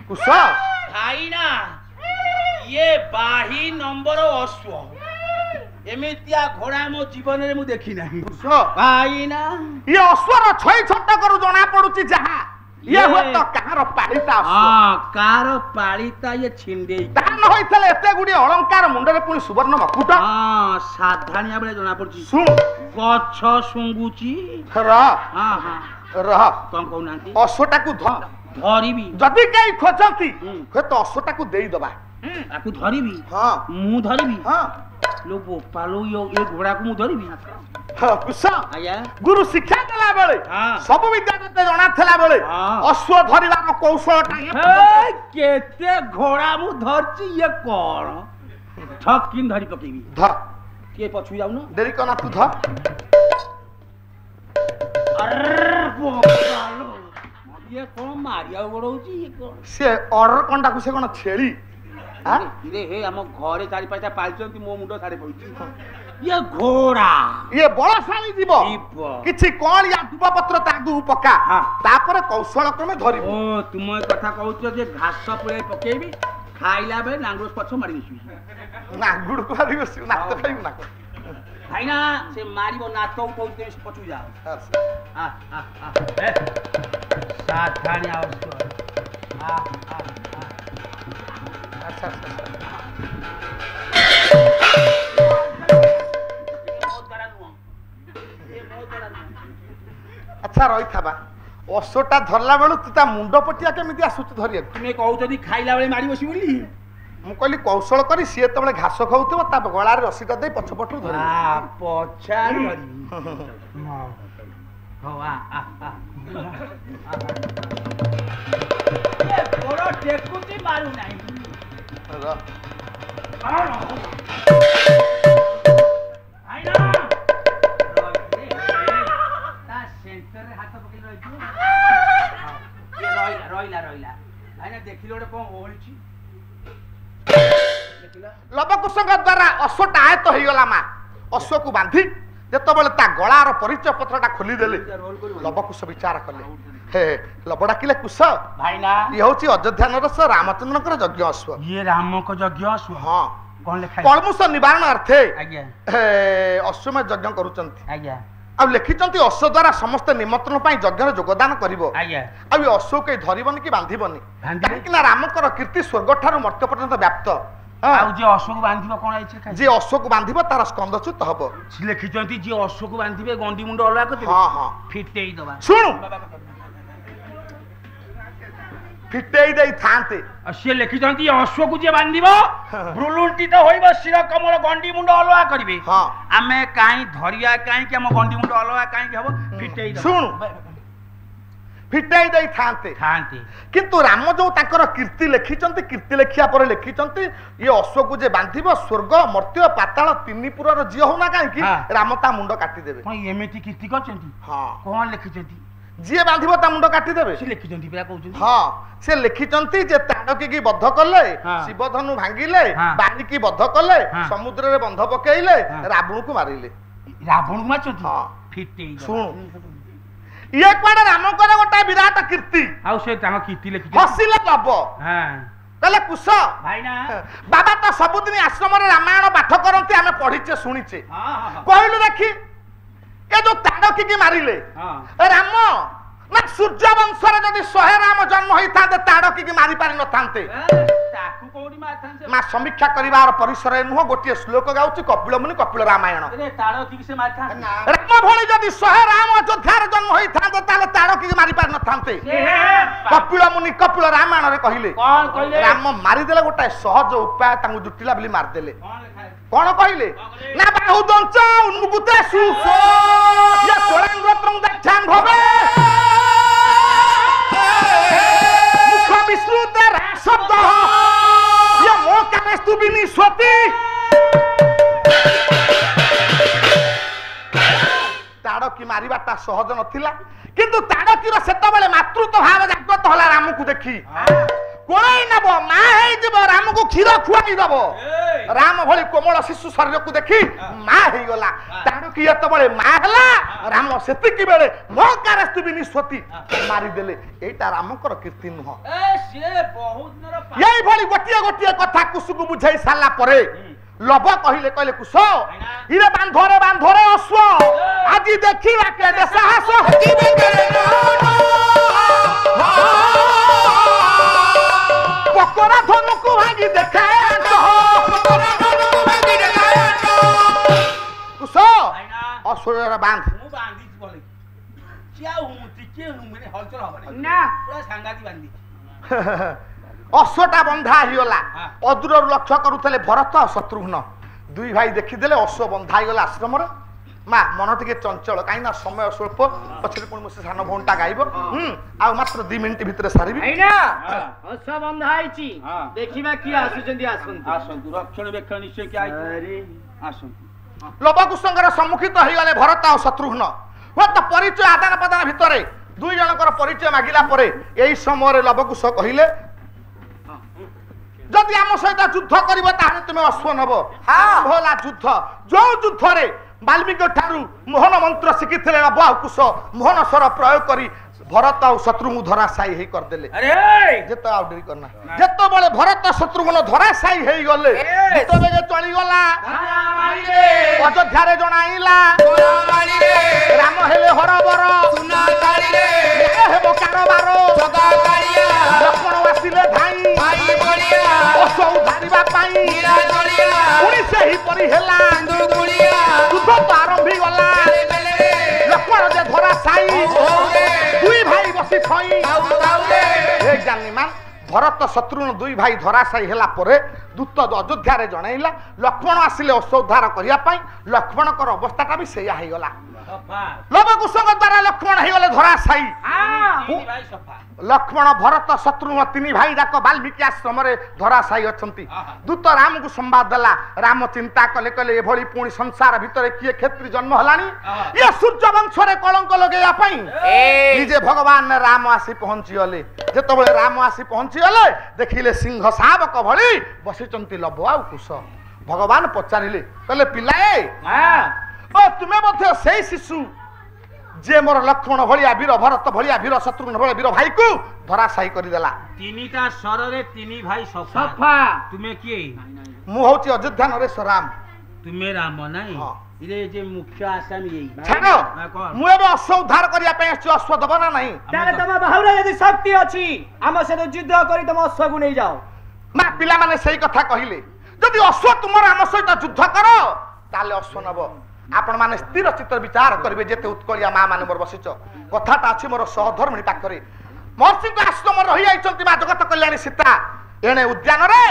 कुश
ये बाही नंबर अश्व एमितिया घोड़ा मो जीवन रे मु देखी नाही भाईना
ये अश्वर छई छट करू जना पडुची जहा ये हो तो कार पालिता अश्व
कार पालिता ये छिंडे
दान होइतले एते गुडी अलंकार मुंडरे पुनी सुवर्ण मकुट
साधानिया बेले जना पडुची
सुन
गछ सुंगुची
रह
कोन कहनांती
अश्वटा को
धरिबी
जदी कई खोजंती हे तो अश्वटा को देई दबा
आकु धरिबी
हां
मु धरिबी हां लो बोपालो यो ए घोड़ा को मु धरिबी
हां कुसा
आया
गुरु शिक्षा देला बेले सब विद्या जते जणा थला बेले अश्व धरिबार कौशलटा
हे केते घोड़ा मु धरची ये कोन ठक किन धरि पकेबी
ध
के पछु जाउन
देरी कना तू ध
अरे बोपालो ये कोन मारिया गडौची ये कोन
से ऑर्डर कोनटा को से कोन छेली
रे हे हम घरे चारि पाटा पालचंती मो मुंडो सारे पइची ये घोड़ा
ये बळशाली जीव किछि कोन या दुब पत्र तागु पका तापर कौशल क्रमे धरि
ओ तुम कथा कहउछ जे घास पुरे पकेबी खाइला बे नांगुस पछ मारि दिसु
नांगुड पारि बसु नात खाइबु ना
खाइना से मारिबो नात उठौते पछु जा ए साधानी आवश्यक
अच्छा रही था अश्वटा धरला बेलू तू ता मुंड पटिया केमिति आसुच धरिया
तुमे कहउछ खाइला बेले मारि बसी बोली
मु कहली कौशल करी सी तबले घास खाउथबो ता गळार रसीटा दे पछपटू धरि
पछा धरि हवा ये बड़ टेकुती मारू नाही
लवकुशଙ୍କ द्वारा अश्वटा आयत होइगला मा अश्व को बांधी जेतबेले ता गळार परिचय पत्रटा खोली देले लवकुश विचार कले हे लबडा किले कुश
भाईना
ये होची अयोध्या नरस रामचंद्रकर यज्ञ अश्व
ये राम को यज्ञ अश्व
हां
कोन लेखा
कलमुष निवारण अर्थे
आज्ञा
अश्वमेध यज्ञ करूचंती
आज्ञा
अब लिखिचंती अश्व द्वारा समस्त निमंत्रण पई यज्ञ योगदान करिवो
आज्ञा
अब अश्व के धरिबनी कि बांधिबनी कि ना रामकर कीर्ति स्वर्ग ठारू मर्त्य पर्यंत व्याप्त
आउ जे अश्व को बांधिबो कोन आइछ
जे अश्व को बांधिबो तार स्कंदच्युत हबो
लिखिचंती जे अश्व को बांधिबे गंडी मुंड अलगा करते
हां हां
फिटेई दबा
सुनु फिटेई देई थांते
से लिखिचंती अश्व को जे बांधिबो ब्रुलुंटित होइबो शिर कमल गंडी मुंड अलगा करिवे
हां
आमे काई धरिया काई के हम गंडी मुंड अलगा काई के हबो फिटेई दबा
सुनु फिटाई दे थांते किंतु राम जो ताकर कीर्ति लिखिचंती कीर्ति लेखिया पर लिखिचंती ये अश्व को जे बांधिबो स्वर्ग मर्त्य पाताल तिनिपुरर जियो होना काई कि राम ता मुंड काटी देबे
कोन एमिति कीर्ति करचंती
हां
कोन लिखिचंती
जिए बांधिबो ता मुंड काटी देबे
से लिखिचंती बा कहउचंती
हां से लिखिचंती जे ताडकी की बद्ध करले शिव धनु भांगिले बाणी की बद्ध करले समुद्र रे बंध पकेइले रावण को मारिले
रावण को मारचंती हां फिटेई
सुन ये कोडे राम करे गोटा विराट कीर्ति
आउ से तांग कीर्ति लिखि
हसिले बाबा
हां
कहले कुश
भाईना
बाबा तो सबुदिन आश्रम रे रामायण पाठ करंती हमें पढिचे सुनिचे हां कहलु देखि ए जो ताडकी की मारिले हां राम ना सूर्य वंश रे जदी 100 राम जन्म होई थाते ताडकी की मारी पारि न थाते
ताकू कोडी मारथान
मा समीक्षा करिवार परिसर नुह गोटे श्लोक गाउची कपिल मुनि कपिल रामायण
रे ताडकी की से मारथान
राम भोली जदी 100 राम अयोध्या रे जन्म होई थाते ताले ताडकी की मारी पारि न थाते कपिल मुनि कपिल रामायण रे कहिले
कोन कहिले
राम मारी देले गोटे सहज उपाय तांगु जुटिला बली मार देले कोन कहिले ना बाहु दंच उन्मुकुते सुसो या कोरंग त्रंग दक्षान भवे मुख विष्णु तेरा शब्द या मोकास्तु बिनिस्वती ताड़ ताड़की मारिबाटा सहज नथिला किंतु ताड़कीर सेतबेले मातृत्व भाव जागृत होला राम को देखी कोई नब मा हे जब राम को क्षीर खुआई दब राम भली कोमल शिशु शरीर को देखी मा हे गला ताड़की एतबेले मा हला राम सेतिकी बेले मो कारस्तु भी निस्वती मारी देले एटा रामकर कीर्ति नुह
ए से बहुत नर
यही भली गोटिए गोटिए कथा कुसुकु बुझाई साला परे लब कहले कहले कुश इरे बांधोरे अश्व आज देखिबा के दे साहस पकड़ा धनु को भागी देखा कुश अश्वर बांध
मु बांधी बोले क्या हूं टिके हूं मेरे हलचल हबने
ना
पूरा सांगाती बांधी
अश्वटा बंधा हिगला अदूर लक्ष्य करुले भरत और शत्रुघ्न दुई भाई देखीदे अश्व बंधा हिगला आश्रम माँ मन टे चंचल कहीं समय स्वल्प पछे पुणी मुझे सान भौणटा गाइब आ मात्र 2 मिनिट भितर सारी
अश्व बंधाई देखिबा कि आसुचंदी
आसंतु रक्षण बेक्षण निश्चय क्या आसंतु
लवकुशंकर सम्मुखित होगले भरत और शत्रुघ्न हुए तो परिचय आदान प्रदान भितर दुई जनकर परिचय मागिला परे यही समय लवकुश कहले जदि आम सहित युद्ध करिबो ताने तुमे अश्व नब होला युद्ध जो युद्ध रे वाल्मीकि ठारू मोहन मंत्र शिखिथिले लवकुश मोहन स्वर प्रयोग करी भरत और शत्रुघ्न धराशायी हे कर देले
अरे
जेत आ डेरी करना जेत बळे भरत शत्रुघ्न धराशायी हे गले जेत बेगे चली गला अयोध्या रे जणाइला राम हेले हरबर सुना काली रे हेबो कारबार सदा कालिया लक्ष्मण वासिले धाई भाई बलिया असौ धारिबा पाई हीरा जलिया पुणी से ही परी हेला गुलिया युद्ध तो आरंभ गला लक्ष्मण जे धराशायी दुई भाई बसी छई ए जानी मान भरत शत्रुघ्न दुई भाई धराशायी हेला परे दूत अयोध्या रे जणाइला लक्ष्मण आसिले अश्वोद्धार करिया पई लक्ष्मणकर अवस्थाटा भी सेया हे गला लवकुशଙ୍କ द्वारा लक्ष्मण हे गले धराशायी
भाई सफा
लक्ष्मण भरत शत्रुघ्न 3 भाई जाक वाल्मीकि आश्रम रे धराशायी अछंती दूत राम को संवाद देला राम चिंता कले कले ए भली पुणी संसार भितर किए क्षेत्री जन्म हलानी ये सूर्य वंश रे कलंक लगेया पई निजे भगवान राम आसी पहुंची गले जेतबेले राम आसी पहुंची गले देखिले सिंह शावक भली बसिचंती लव आ कुश भगवान पचारिले कहले पिलाए ओ तुमे मध्ये सेई शिशु जे मोर लक्ष्मण भलिया वीर भरत भलिया वीर शत्रुघ्न भलिया वीर भाई को धराशायी करि देला
तीनिटा सर रे 3 भाई सफा तुमे किए
मु होची अयोध्या नरेश राम
तुमे राम नाही इरे जे मुख्य आसामी यही
छाड़ो मु एबे अश्व उद्धार करिया पे अश्व दब ना नहीं
ताले तम बाहुरा यदि शक्ति अछि हम से युद्ध करी तम अश्व को नै जाओ
मा पिला माने सही कथा कहिले जदि अश्व तुमर हम सहित युद्ध करो ताले अश्व नब आपण माने स्थिर चित्त विचार करिवे जेते उत्कलिया मा माने मोर बसिच कथाटा अछि मोर सहधर्मिणी पाखरे महर्षि आश्रम रहि आइचंती मा जगत कल्याणी सीता एणे उद्यान रे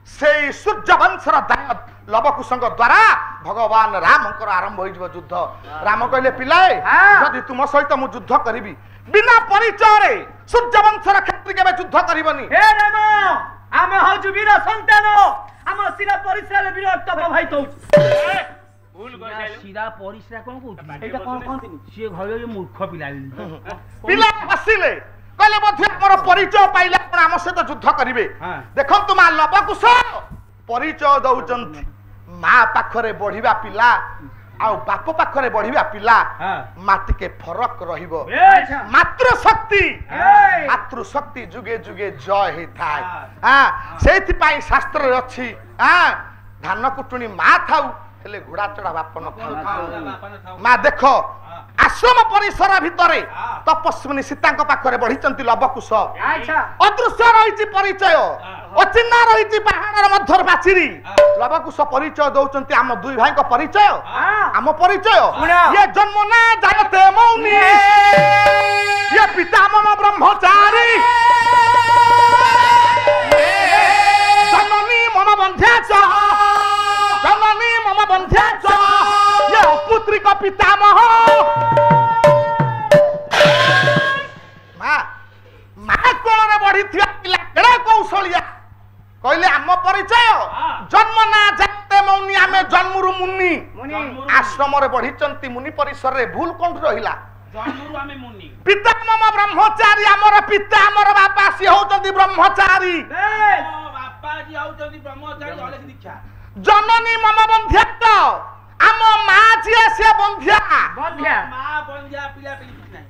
सेई सूर्य वंशर दायत लवकुशଙ୍କ द्वारा भगवान रामଙ୍କର आरंभ होई जिवो युद्ध राम कहले पिलाए जदि तुम सहित मु युद्ध करिवि बिना परिचय रे सूर्य वंशर क्षेत्री केबे युद्ध करिवनी
हे राम आमे हजु वीर संतान हम सिरा परिसर रे वीर तप भाई तो
भूल गइले सिरा परिसरा कोन को एटा कोन कोन से घरे मूर्ख पिला
पिला हसिले कहले मध्ये हमर परिचय पाइले आपण हम सहित युद्ध करिवे देखंतु मा लवकुश परिचय दउचंती मा पाखरे बढ़िबा पिला आ बाप पाखरे बढ़िबा पिला माटी के फरक रहिबो मातृ शक्ति जुगे जुगे जय हे थाय हां सेति पाई शास्त्र रे अछि हां धान कुटुणी मा थाउ हेले घोड़ा चढ़ा बाप न थाउ मा देखो आश्रम परिसर भितरे तपस्विनी सीतांक पाखरे बढ़िचंती लवकुश अदृश्य रहिछि परिचय अचिन्ना रहिछि पहाड़र मध्यर बाचिरी लवकुश परिचय दउचंती हम दुई भाई को परिचय हम परिचय ये जन्म ना जायते मौनी ये पिता मम ब्रह्मचारी जननी मम बंध्याच जननी मम बंध्याच ये पुत्री का पितामह माँ कोण बढ़ी पिला कौशलिया कहले आम परिचय जन्म ना जाते मौनी आमे जन्मरू मुनि आश्रम रे बढ़िचंती मुनि परिसर रे भूल कोन रहिला
जन्मरू आमे मुनि
पिता मम ब्रह्मचारी हमर पिता हमर बापा सी होचंती ब्रह्मचारी
बापा जी होचंती ब्रह्मचारी हले दीक्षा
जननी मम बंध्या तो आम मा जी से बंध्या
मां बंध्या पिला पिली किछ नाही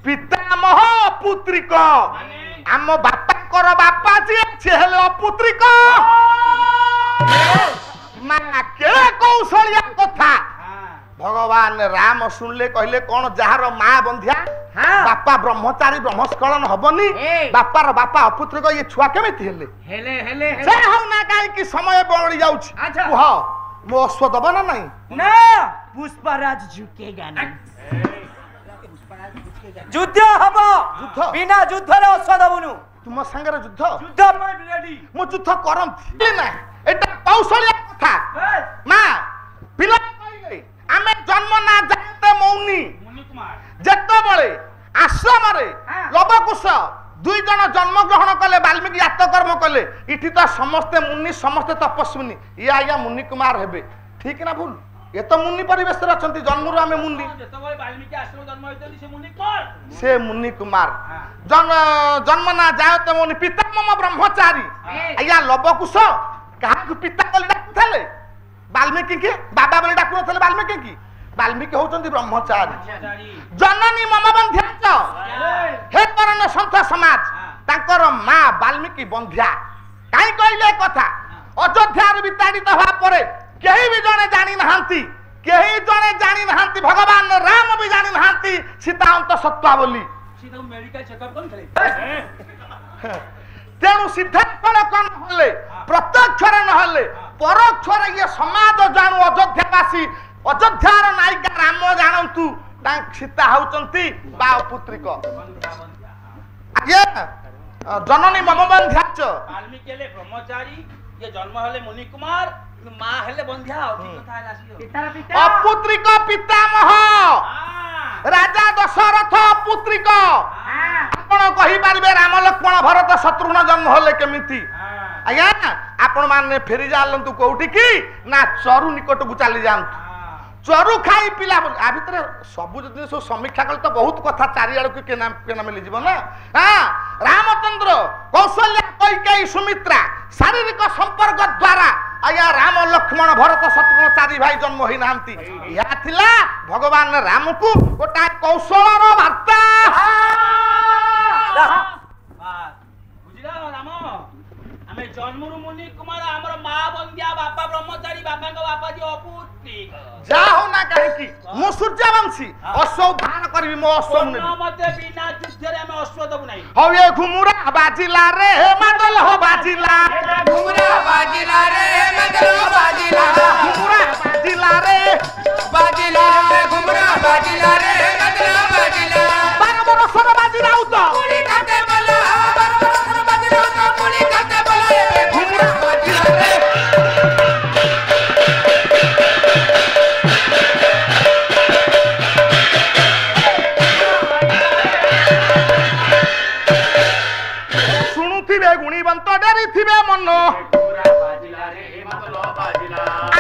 पिता मह पुत्रिक आम बापा कर बापा जी से हेले अपुत्रिक मा के कौशलिया कथा भगवान राम सुनले कहले कौन जार माँ बंध्या बापा ब्रह्मचारी ब्रह्मस्खलन हबनी बापार बापा अपुत्रिक ये छुआ केमिति हेले से हौ ना काई कि समय बळी जाउछि कुह मो अश्व दब ना नहीं
ना पुष्पराज झुकेगा नहीं युद्ध हबो
युद्ध
बिना युद्ध रे अश्व दबनु
तुम संगे युद्ध
युद्ध मैं रेडी
मो युद्ध करम ना एटा कौशलिया कथा मां पिला कहि गई आमे जन्म ना जानते मौनी
मुनि कुमार
जत्तो बळे आश्रम रे लवकुश दुई जन जन्म ग्रहण कले वाल्मीकि आत्मकर्म कले इठी तो समस्ते मुनि समस्ते तपस्विनी ये आज्ञा मुनि कुमार हेबे ठीक ना भूल ये तो मुनि परिवेश रे अछंती जन्मरु आमे मुनि
जतबे वाल्मीकि आश्रम जन्म होइतली से मुनि कुमार जन्म ना जायते मुनि पिता मम ब्रह्मचारी आज्ञा लवकुश काहा पिता कले डाकुथले वाल्मीकि के बाबा बोले डाकु नथले वाल्मीकि की वाल्मीकि होचंती ब्रह्मचारी जननी मम बंध्या हे करण संत समाज ताकर मां वाल्मीकि बंध्या काई कहले कथा अयोध्या रे विताड़ित हवा परे केही भी जने जानि नहांती केही जने जानि नहांती भगवान राम भी जानि नहांती सीता अंत सत्वा बोली सीता मेडिकल चेकअप कोन करे तेणु सिद्धांत कौन हले प्रत्यक्ष रे न हले परोक्ष रे ये समाज जानू अयोध्यावासी अयोध्यार नायिका राम जानंतु तांक सीता होचंती बा पुत्रिक आज्ञा जननी मम बंध्याच वाल्मीकि ले ब्रह्मचारी ये जन्म हले मुनि कुमार मां हेले बंध्या ठीक कथा हैला पिता
अपुत्रिक पितामह राजा दशरथ पुत्रिक आपण कहि पारिबे राम लक्ष्मण भरत शत्रुघ्न जन्म होले केमिति आज्ञा आपण माने फेरी जालंतु कोउठी की ना चरु निकट को चली जांतु चरु खाई पिला आ भितर सब जदि सो समीक्षा कल तो बहुत कथा चारि आड़ के नाम मिल जीव ना हां रामचंद्र कौशल्या कैकेयी सुमित्रा शारीरिक संपर्क द्वारा आया राम लक्ष्मण भरत शत्रुघ्न चारि भाई जन्म होई नांती या थिला भगवान राम को गोटा कौशल रो वार्ता
बुझिला राम हमें जन्मरु मुनि कुमार हमर मां बंध्या बापा ब्रह्मचारी बापा को बापा जी अपुत्रिक
जाहो ना कहि की मु सूर्यवंशी अश्व उद्धार करबी मो अश्व मुनि
मते बिना युद्ध रे हम अश्व दबु नाही
हो ये घुमुरा बाजिला रे मदल हो बाजिला
घुमुरा बाजिला रे मदल हो बाजिला
घुमुरा बाजिला रे
घुमुरा बाजिला रे मदल हो बाजिला
बार बरसर बाजिला उतो
मुनि काते बोला बार बरसर बाजिला उतो मुनि काते बोला घुमुरा बाजिला रे
गुणीवंत डरी थिबे मन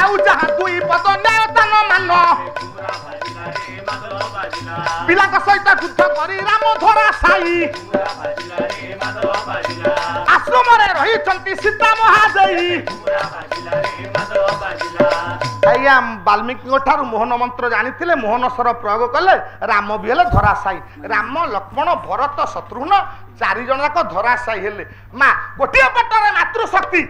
आउ जहा दुई पद न्यायतन मान पिला सहित युद्ध करी राम धरा साई आश्रम रही सीता महादेवी आज्ञा वाल्मीकि ठारू मोहन मंत्र जानी मोहन स्वर प्रयोग कले राम भी हेले धराशायी राम लक्ष्मण भरत शत्रुघ्न चारि जन जाक धराशायी हेले माँ गोटे पटरे मातृशक्ति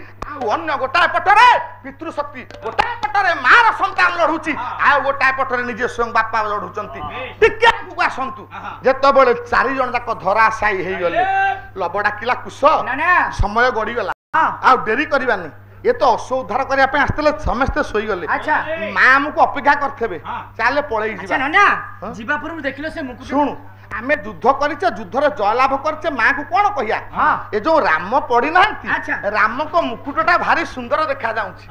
अन्य गोटाए पटरे पितृशक्ति गोटाए पटरे मार संतान लढुची आ गोटाए पटरे निजे स्वयं बापा लढुचंती टिके आगु आसंतु जेतबेले चारि जन जाक धराशायी हेई गले लबडा किला कुश समय गडी गला आ डेरी करबानी ये तो अश्व उद्धार करने आसते समस्ते शोई गले माँ आमको अपेक्षा करते चले पलई शुणु आमे युद्ध करिचे युद्ध जयलाभ करिचे माँ को कौन कहिया ये जो राम पड़ी ना राम को मुकुटटा भारी सुंदर देखा जाउछि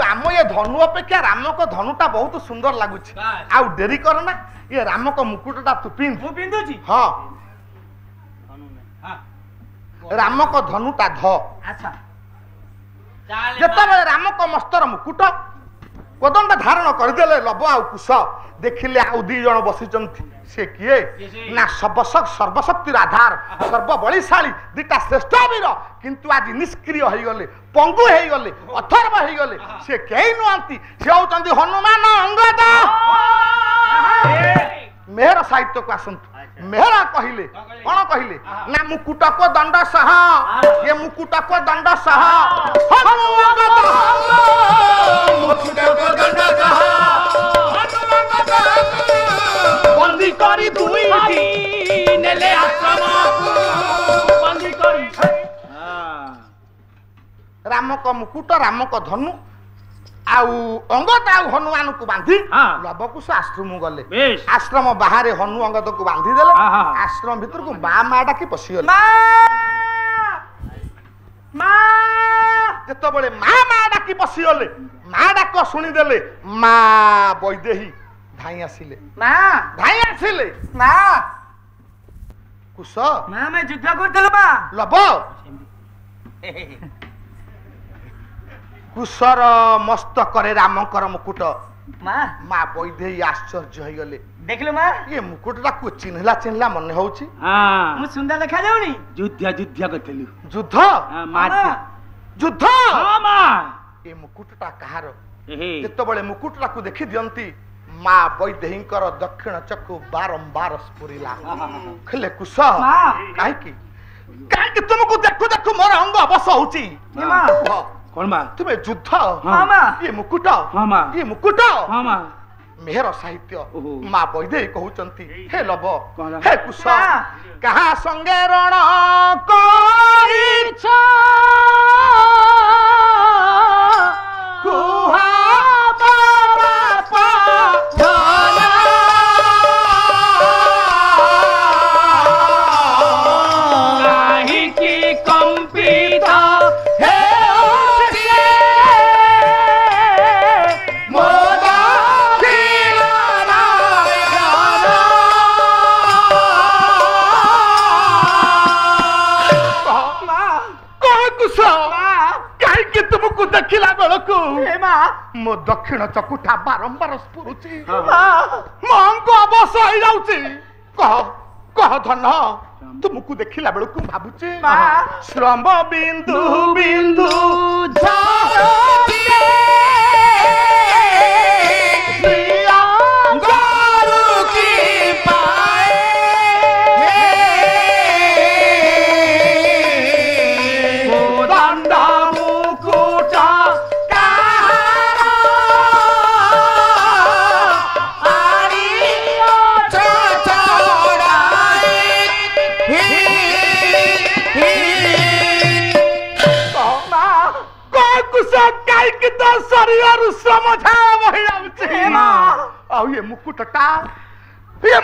आम ये धनु अपेक्षा राम को धनुटा बहुत सुंदर लगुच आ डेरी करना ये राम को मुकुटटा तू पिंधु हाँ राम को धनुटा ध ଯେତେବେଳେ ରାମଙ୍କ ମସ୍ତର ମୁକୁଟ କୋଦଣ୍ଡ ଧାରଣ କରିଦେଲେ ଲବ ଆଉ କୁଶ ଦେଖିଲେ ଆଉ ଦି ଜଣ ବସିଛନ୍ତି ସେ କିଏ ନା ସର୍ବଶକ୍ତିର ଆଧାର ସର୍ବବଳିଶାଳୀ ଦିଟା ଶ୍ରେଷ୍ଠ ବୀର କିନ୍ତୁ ଆଜି ନିଷ୍କ୍ରିୟ ହେଇଗଲେ ପଙ୍ଗୁ ହେଇଗଲେ ଅଥର୍ବ ହେଇଗଲେ ସେ କେହି ନୁହନ୍ତି ସେ ହଉଛନ୍ତି ହନୁମାନ ଅଙ୍ଗଦ ମେହର ସାହିତ୍ୟକୁ ଆସନ୍ତୁ ମେହର କହିଲେ କଣ କହିଲେ ନା ମୁକୁଟକ ଦଣ୍ଡ ସହ ଏ ମୁକୁଟକ ଦଣ୍ଡ ସହ
ବନ୍ଦୀ କରି ଦୁଇଟି ନେଲେ ଆଶ୍ରମକୁ ବନ୍ଦୀ କରି
ରାମକ ମୁକୁଟ ରାମକ ଧନୁ ଆଉ ଅଙ୍ଗଦ ଆଉ ହନୁମାନଙ୍କୁ ବାନ୍ଧି ଲବକୁଶ ଆଶ୍ରମ ଗଲେ ଆଶ୍ରମ ବାହାରେ ହନୁ ଅଙ୍ଗଦକୁ ବାନ୍ଧି ଦେଲେ ଆଶ୍ରମ ଭିତରକୁ ମା ଡାକି ପଶିଗଲେ ଯେତେବେଳେ ମା ଡାକି ପଶିଗଲେ ମା ଡାକ ଶୁଣିଦେଲେ ମା ବୈଦେହୀ ଧାଇଁ ଆସିଲେ କୁଶ
ଆମେ ଯୁଦ୍ଧ କରୁଥିଲୁ ମା
ଲବ କୁଶର ମସ୍ତକରେ ରାମଙ୍କର ମୁକୁଟ ମା ବୈଦେହୀ ଆଶ୍ଚର୍ଯ୍ୟ ହେଇଗଲେ
ଦେଖିଲୁ ମା
ଏ ମୁକୁଟଟାକୁ ଚିହ୍ନିଲା ମନେ ହଉଛି
ମୁଁ ସୁନ୍ଦର ଦେଖା ଯାଉନି
ଯୁଦ୍ଧ କରିଥିଲୁ
ଯୁଦ୍ଧ ଯୁଦ୍ଧ ଏ ମୁକୁଟଟା କାହାର ଯେତେବେଳେ ମୁକୁଟଟାକୁ ଦେଖି ଦିଅନ୍ତି ମା ବୈଦେହୀଙ୍କର ଦକ୍ଷିଣ ଚକ୍ଷୁ ବାରମ୍ବାର ସ୍ଫୁରିଲା ହେଲେ କୁଶ କାହିଁକି ତୁମକୁ ଦେଖୁ ଦେଖୁ ମୋର ଅଙ୍ଗ ଅବଶ ହଉଛି ତୁମେ ଯୁଦ୍ଧ ଇଏ ମୁକୁଟ ମେହର ସାହିତ୍ୟ ମା ବୈଦେହୀ କହୁଛନ୍ତି ହେ ଲବ ହେ କୁଶ କାହା ସଙ୍ଗେ ରଣ କରିଛ କୁହା ଦେଖିଲା ବେଳକୁ ମୋ ଦକ୍ଷିଣ ଚକୁଟା ବାରମ୍ବାର ସ୍ଫୁରୁଛି ମୋ ଅଙ୍ଗ ଅବଶ ହେଇଯାଉଛି କହ ଧନ ତୁମକୁ ଦେଖିଲା ବେଳକୁ ଭାବୁଛି ଶ୍ରମ ବିନ୍ଦୁ ବିନ୍ଦୁ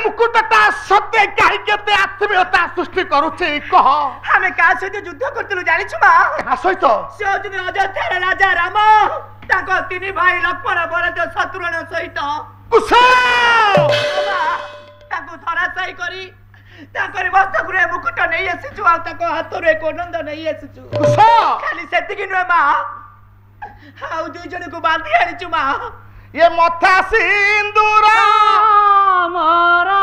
मुकुटटा सत्य कहीं केते आत्मीयता सृष्टि करूची कह
हमें का सहित युद्ध करतिलु जानि छु मा
का सहित
से दिन अयोध्या राजा राम ताको तीन भाई लक्ष्मण भरत शत्रुघ्न सहित
कुशा
ताको थरा सही करी ताकरे मस्तकरे मुकुट नहीं आसीछु आ ताको हातरे कोनंद नहीं आसीछु
कुशा
खाली सेति कि नुए मा हाउ दुई जण को बांधी आनी छु मा
ये मथा सिंदूर
मोरा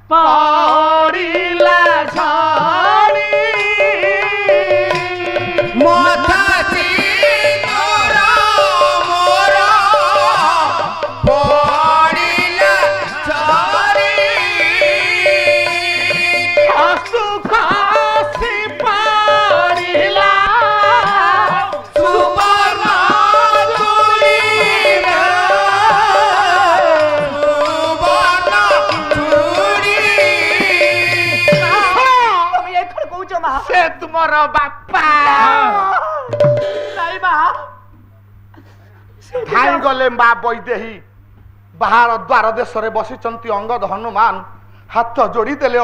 पड़िला झड़ी
मथा सिंदूर मोरा पड़िला झड़ी
आंसू खासी पड़िला तुमर बापा भाई गले माँ बैदेही बाहर द्वार देश में बसीचंती अंगद हनुमान हाथ जोड़ी देले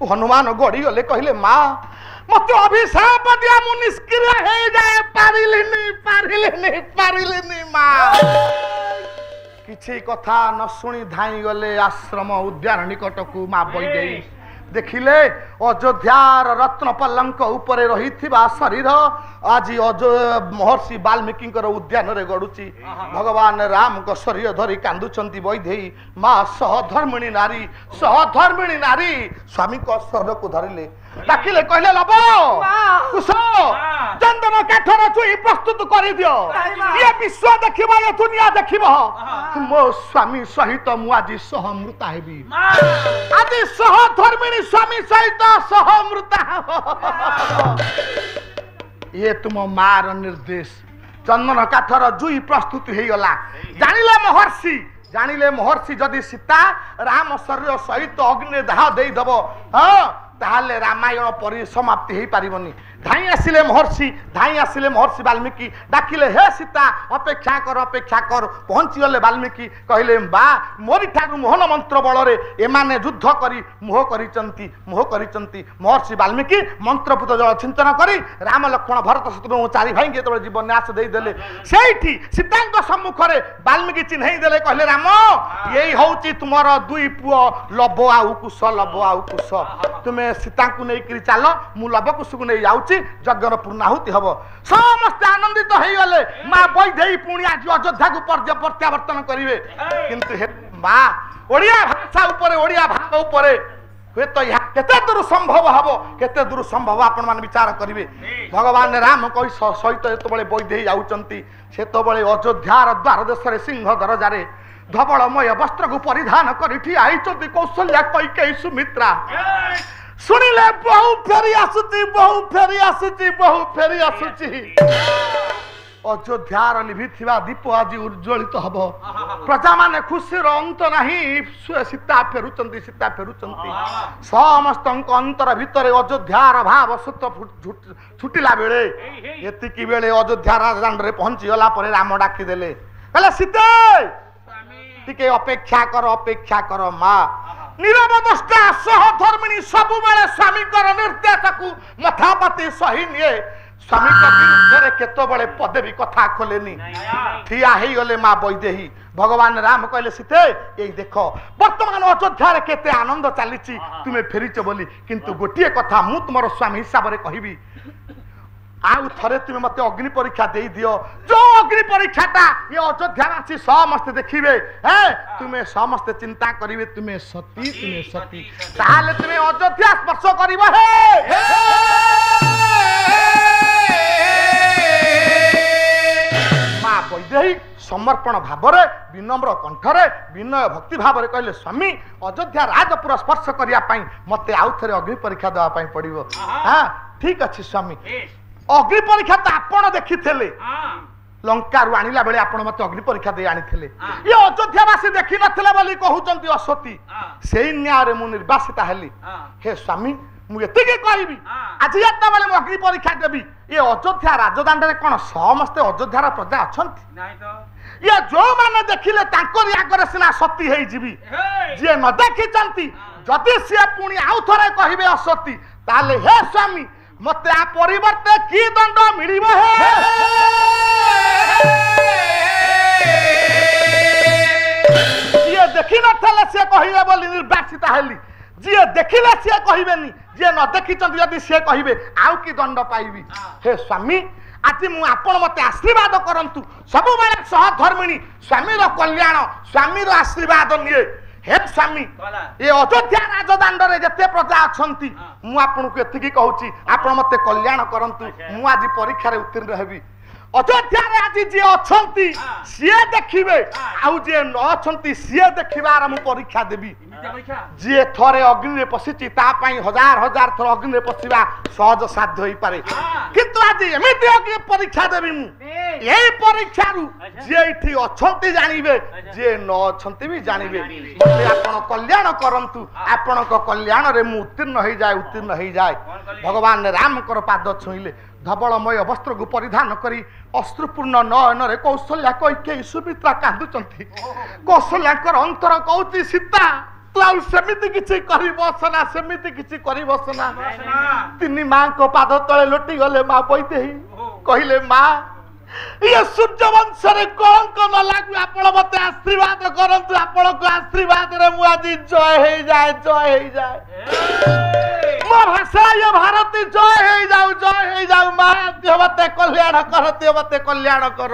हनुमान गड़ी गले कहले माँ मत अभिशाप दिया मु निष्क्रिय हो जाए पारिलिनी माँ किछि कथा न सुनी धाई गले आश्रम उद्यान निकट को माँ बैदेही देखिले अयोध्यार रत्न पलंक उपरे रहिथिबा शरीर आज महर्षि वाल्मीकि उद्यान रे गड़ुची भगवान राम को शरीर धरी कांदुचंती वैदेही माँ सहधर्मिणी नारी स्वामी को शरीर को धरिले डाकिले कहले लब कुश चंदन काठर चुई प्रस्तुत कर दियो ये विश्व देखिबो ये दुनिया देखिबो मो स्वामी सहित मु आज सहमृता हेबी आज सहधर्मिणी स्वामी सहित सहमृता ये तुम मार निर्देश चंदन काठर जुई प्रस्तुति हो गला जानिले महर्षि जदि सीता राम शरीर सहित अग्नि दाह देदब हाँ ताहले रामायण परिसमाप्ति हो पारिबनी धाई आसिले महर्षि वाल्मीकि डाकिले हे सीता अपेक्षा कर पहुँची गले वाल्मीकि कहले बा मोरी ठाकु मोहन मंत्र बल एमाने युद्ध करी मोह करिचंती महर्षि वाल्मीकि मंत्रपुत जल चिंतन करी राम लक्ष्मण भरत शत्रुघ्न चारि भाई के जीवन न्यास देदेले सेठी सीता सम्मुख में वाल्मीकि चिन्हई देले कहले राम यही होची तुमर दुई पुओ लब आउ कुश तुम्हें सीता को नहीं चल मु लब कुश को नहीं जाऊँ यज्ञर पूर्णाहुति हम समस्त आनंदित हो गले माँ वैदेही पुणी आज अयोध्या को प्रत्यावर्तन करेंगे किंतु माँ ओडिया भाषा उपरे ओडिया भाव उपरे हुए तो यहाँ केते दूर संभव हम केते दूर संभव आपण मान विचार करेंगे भगवान राम कही सहित जो वैदेही जाऊँगी से तो अयोध्यार द्वार देश सिंह दरजारे धवलमय वस्त्र को परिधान कर कौशल्या कैकेयी सुमित्रा सुनिले बहु फेरी आसुची अयोध्यार लिभिथिबा दीप आज उज्ज्वलित हब प्रजा माने खुशीर अंत नहीं सीता फेरुचंती समस्त अंतर भितर अयोध्यार भाव सत छुटिला बेले एतिकी बेले अयोध्या राजदांड रे पहुंची गला परे राम डाकी देले कहले सीते टिके अपेक्षा कर माँ नीरव दृष्टा सहधर्मिणी सबु बेले स्वामी निर्देश को मथापति सही निये स्वामी विरुद्ध केत बड़े पदे भी कथा खोलेनी ठिया ही गले माँ वैदेही भगवान राम कहले सीते यही देख वर्तमान अयोध्या केते आनंद चली तुम्हें फेरीच बोली किंतु गोटे कथा मु तुम स्वामी हिसाब से कहबी आउ थरे तुम मत अग्नि परीक्षा दे दियो जो अग्नि परीक्षाटा ये अयोध्यावासी समस्ते देखिए तुम्हें समस्ते चिंता करिवे तुम्हें सती ताहले तुम्हें अयोध्या स्पर्श करिवो माँ वैदेही समर्पण भावरे विनम्र कंठरे विनय भक्ति भावरे कहले स्वामी अयोध्या राजपुर स्पर्श करने मते आउ थरे अग्नि परीक्षा देवा पड़ो हाँ ठीक अच्छे स्वामी अग्नि परीक्षा तो आपण देखी लंका रू आणिला बेले आपण मते अग्नि परीक्षा दे आनी थे ये अयोध्यावासी देखी नथिले बोली कहउचंती असती सेई न्याय रे मु निर्वासिता हेली हे स्वामी मु एतिके कहबी आज एता बेले मु अग्नि परीक्षा देबी ये अयोध्या राजदांड रे कोन समस्त अयोध्यार प्रजा अछंती नाही तो ये जो माने देखिले तांकर आगरे सिना सती हेई जीवी जे न देखिचंती जदि से पुणी आउ थरे कहिबे असती ताले हे स्वामी मते आ परिवर्ते की दंड मिलिबो हे जे देखि नथले से कहिबे बोली निर्वासिता हेली जे देखिले से कहिबेनी जे न देखिचंती यदि से कहिबे आउ की दंड पाइबी हे स्वामी आज मु आपण मते आशीर्वाद करंतु सबु बेले सहधर्मिणी स्वामीर कल्याण स्वामीर आशीर्वाद निये हे स्वामी ये अयोध्या राजदांड रे जते प्रजा अछंती मु आपन को एतिकी कहूची आपण मते कल्याण करंतु मु आज परीक्षा रे उत्तीर्ण हेबी अयोध्या रे आज जे अछंती सिए देखिबे आउ जे न अछंती सिए देखिबार मु परीक्षा देबी जे थरे अग्नि रे पसिची ता पई हजार हजार थर अग्नि रे पसिबा सहज साध्य होई पारे किंतु आज एमिति अग्नि परीक्षा देबी मु एई परीक्षा रु जे इठी अछंती जानिबे जे न अछंती भी जानिबे मते आपण कल्याण करंतु आपण को कल्याण रे मु उत्तीर्ण होई जाय भगवान राम कर पाद छुइले धवलमय वस्त्र को परिधान करी अश्रुपूर्ण नयन रे कौशल्या कैकेयी सुमित्रा कांदुचंती कौशल्या अंतर कहूची सीता तू आउ सेमिति किछि करि बसना सेमिति किछि करि बसना तिनी मां को पाद तळे लोटी गले मां वैदेही कहिले मां ये सूर्यवंश रे कलंक न लागू आपण मते आशीर्वाद करंतु आपण को आशीर्वाद रे मु आज जय हे जाए मो भाषा ये भारती जय हे जाऊ मां देवते कल्याण कर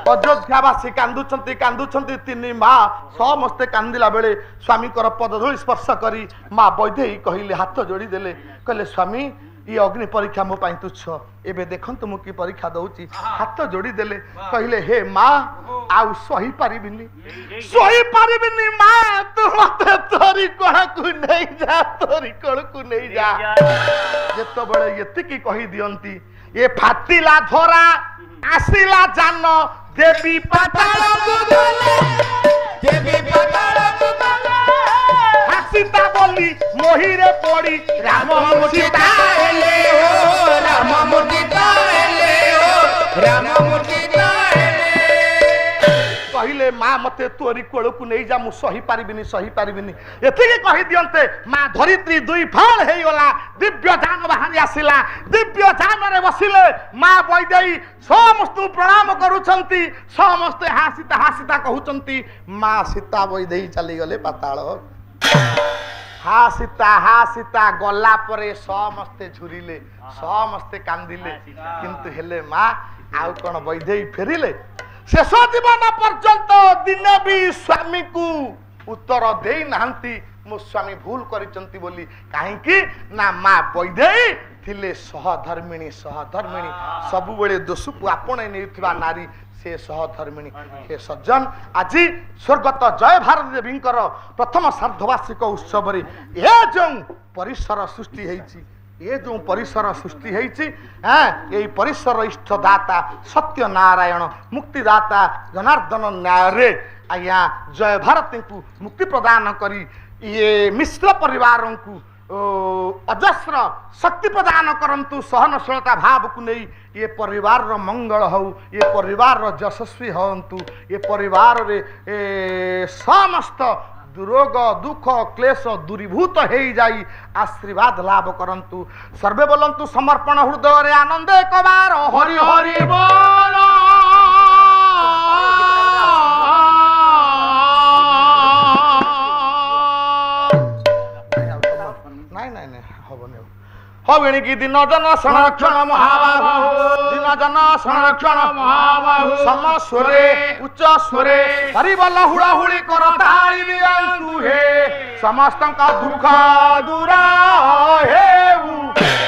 अयोध्यावासी कांदुछंती तिनी मां समस्ते कांदिला बेले स्वामी कर पदधूलि स्पर्श करी मां वैदेही कहिले हाथ जोड़ी देले कहले स्वामी ये अग्नि परीक्षा मो पाई तुच्छ एबे देखंतु मु की परीक्षा दउची हाथ जोड़ी देले कहले हे मां आउ सही पारिबिनी मां तू मते तोरी कोण को नहीं जा जेतो बळे यति की कहि दियंती ये फातिला धरा आसिला जान देवी पाताल सीता बोली मोहिरे पड़ी राम मुर्तिता हेले हो राम मुर्तिता कहले मां मते तोरी कोल को नहीं जा मु सही पारिबिनी एथिके कहि दियंते मां धरित्री दुई फाल हेई गला दिव्य जान बाहरी आसिला दिव्य जान रे बसिले मां वैदेही समस्त प्रणाम करूछंती समस्त हासिता कहउछंती मां सीता वैदेही चली गले पाताल हा सीता गला परे समस्ते झुरिले समस्ते कांदिले किंतु हेले मां आउ कोन वैदेही फेरिले शेष जीवन पर्यंत दिन भी स्वामी को उत्तर दे नांती मो स्वामी भूल करिसंती बोली काहेकि ना मां वैदेही थिले सहधर्मिणी सबु बेले दोष को आपणे नेउथिबा नारी से सहधर्मिणी हे सज्जन आज स्वर्गत जय भारत देवी प्रथम सार्धवार्षिक उत्सव रे ए जो परिसर सृष्टि हेछि ये जो परिसर सृष्टि हेछि यही परिसर इष्टदाता सत्य नारायण मुक्तिदाता जनार्दन न्याय रे आज्ञा जय भारती को मुक्ति प्रदान करी ये मिश्र परिवार को अजस्र शक्ति प्रदान करंतु सहनशीलता भाव को नहीं ये परिवार रो मंगल हो ये परिवार रो यशस्वी होंतु ये परिवार रे समस्त दुरोग दुख क्लेश दूरीभूत हो जाई आशीर्वाद लाभ करंतु सर्वे बोलंतु समर्पण हृदय रे आनंद एक बार हरि हरि बोल हविणी की दिन जन संरक्षण महाबाहु समस्वरे उच्च स्वरे हरिबल हुड़ाहुड़ी कर ताली दियंतु हे समस्त का दुख दूर हेउ